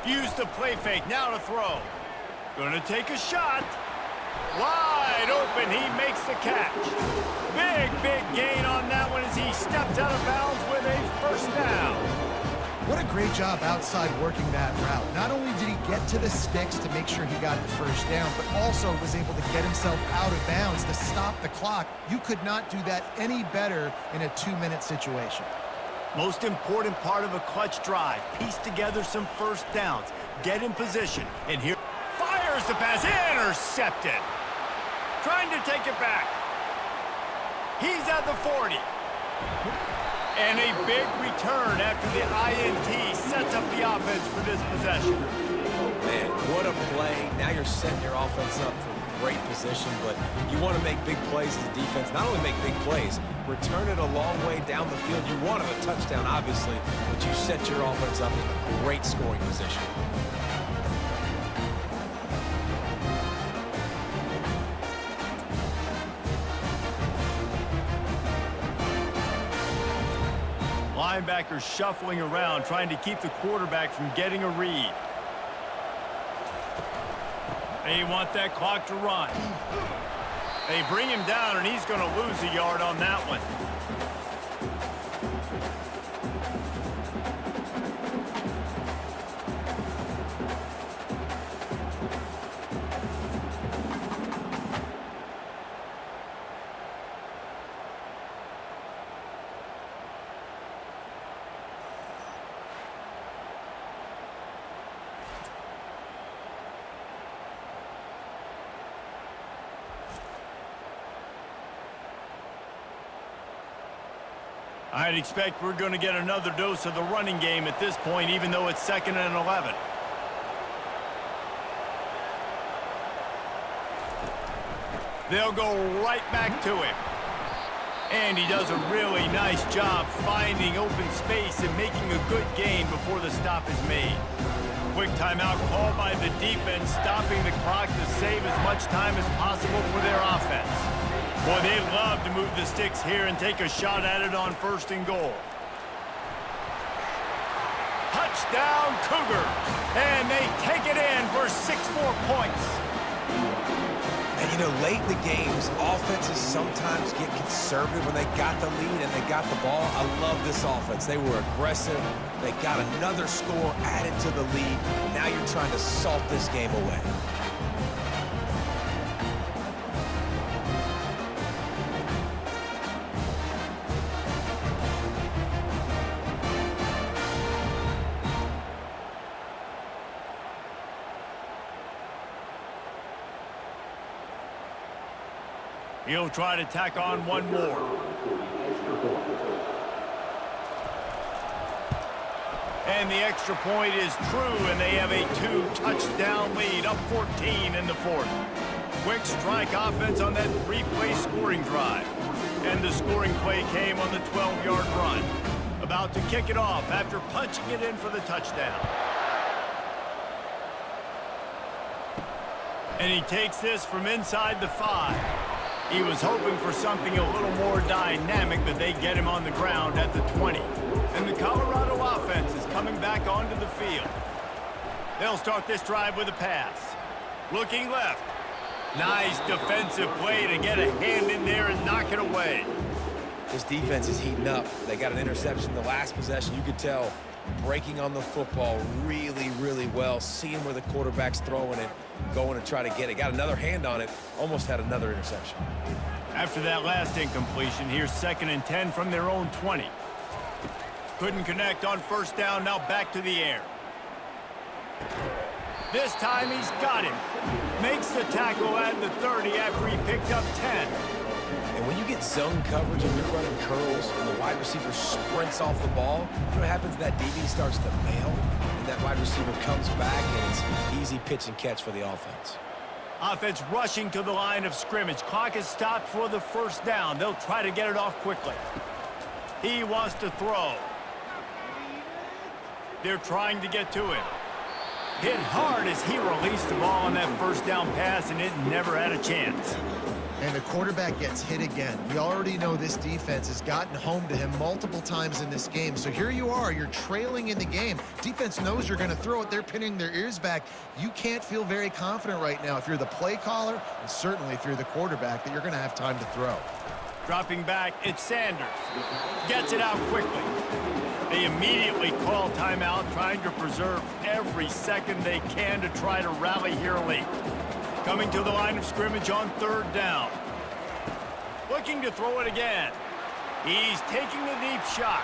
Use the play fake, now to throw. Gonna take a shot. Wide open, he makes the catch. Big gain on that one as he steps out of bounds with a first down. What a great job outside working that route. Not only did he get to the sticks to make sure he got the first down, but also was able to get himself out of bounds to stop the clock. You could not do that any better in a 2-minute situation. Most important part of a clutch drive. Piece together some first downs. Get in position. And here, fires the pass. Intercepted. Trying to take it back. He's at the 40. And a big return after the INT sets up the offense for this possession. Man, what a play. Now you're setting your offense up for great position, but you want to make big plays as a defense. Not only make big plays, return it a long way down the field. You wanted a touchdown, obviously, but you set your offense up in a great scoring position. Linebackers shuffling around, trying to keep the quarterback from getting a read. They want that clock to run. They bring him down, and he's going to lose a yard on that one. I'd expect we're going to get another dose of the running game at this point, even though it's 2nd and 11. They'll go right back to him. And he does a really nice job finding open space and making a good gain before the stop is made. Quick timeout called by the defense, stopping the clock to save as much time as possible for their offense. Boy, they love to move the sticks here and take a shot at it on 1st and goal. Touchdown, Cougars! And they take it in for 6 more points. And, you know, late in the games, offenses sometimes get conservative when they got the lead and they got the ball. I love this offense. They were aggressive. They got another score added to the lead. Now you're trying to salt this game away. He'll try to tack on one more. And the extra point is true, and they have a 2-touchdown lead, up 14 in the 4th. Quick strike offense on that 3-play scoring drive. And the scoring play came on the 12-yard run. About to kick it off after punching it in for the touchdown. And he takes this from inside the 5. He was hoping for something a little more dynamic, but they get him on the ground at the 20. And the Colorado offense is coming back onto the field. They'll start this drive with a pass. Looking left. Nice defensive play to get a hand in there and knock it away. This defense is heating up. They got an interception the last possession. You could tell breaking on the football really, really well, seeing where the quarterback's throwing it, going to try to get it. Got another hand on it, almost had another interception. After that last incompletion, here's 2nd and 10 from their own 20. Couldn't connect on 1st down, now back to the air. This time he's got him. Makes the tackle at the 30 after he picked up 10. And when you get zone coverage and you're running curls and the wide receiver sprints off the ball, you know what happens? That DB starts to bail, and that wide receiver comes back, and it's easy pitch and catch for the offense. Offense rushing to the line of scrimmage. Clock is stopped for the 1st down. They'll try to get it off quickly. He wants to throw. They're trying to get to him. Hit hard as he released the ball on that first down pass, and it never had a chance. And the quarterback gets hit again. We already know this defense has gotten home to him multiple times in this game. So here you are, you're trailing in the game. Defense knows you're going to throw it. They're pinning their ears back. You can't feel very confident right now if you're the play caller, and certainly if you're the quarterback, that you're going to have time to throw. Dropping back, it's Sanders. Gets it out quickly. They immediately call timeout, trying to preserve every second they can to try to rally here late. Coming to the line of scrimmage on third down. Looking to throw it again. He's taking the deep shot.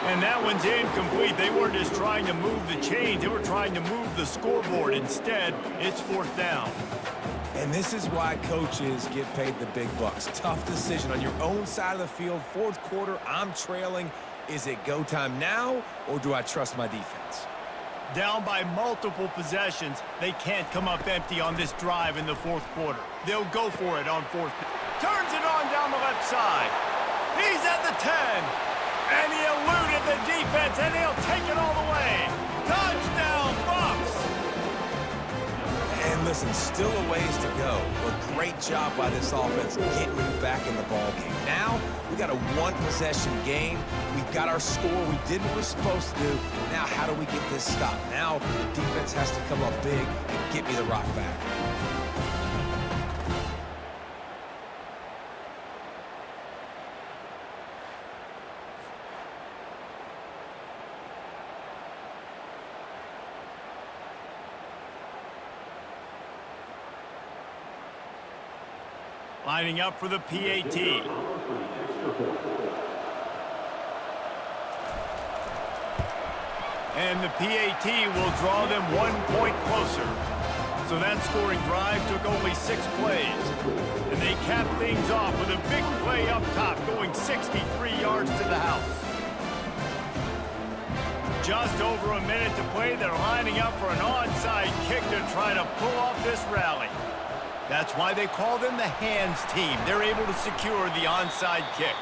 And that one's incomplete. They weren't just trying to move the chains. They were trying to move the scoreboard. Instead, it's fourth down. And this is why coaches get paid the big bucks. Tough decision on your own side of the field. Fourth quarter, I'm trailing. Is it go time now, or do I trust my defense? Down by multiple possessions, they can't come up empty on this drive in the fourth quarter. They'll go for it on fourth. Turns it on down the left side. He's at the 10. And he eluded the defense, and he'll take it all the way. Touchdown, Bucks! And listen, still a ways to go. A great job by this offense getting you back in the ball game. Now, we got a one-possession game. We've got our score. We did what we're supposed to do. Now, how do we get this stopped? Now, the defense has to come up big and get me the rock back. Lining up for the PAT. And the PAT will draw them 1 point closer. So that scoring drive took only 6 plays. And they capped things off with a big play up top, going 63 yards to the house. Just over a minute to play. They're lining up for an onside kick to try to pull off this rally. That's why they call them the hands team. They're able to secure the onside kick.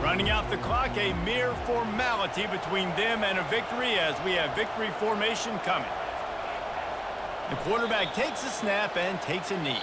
Running out the clock, a mere formality between them and a victory as we have victory formation coming. The quarterback takes a snap and takes a knee.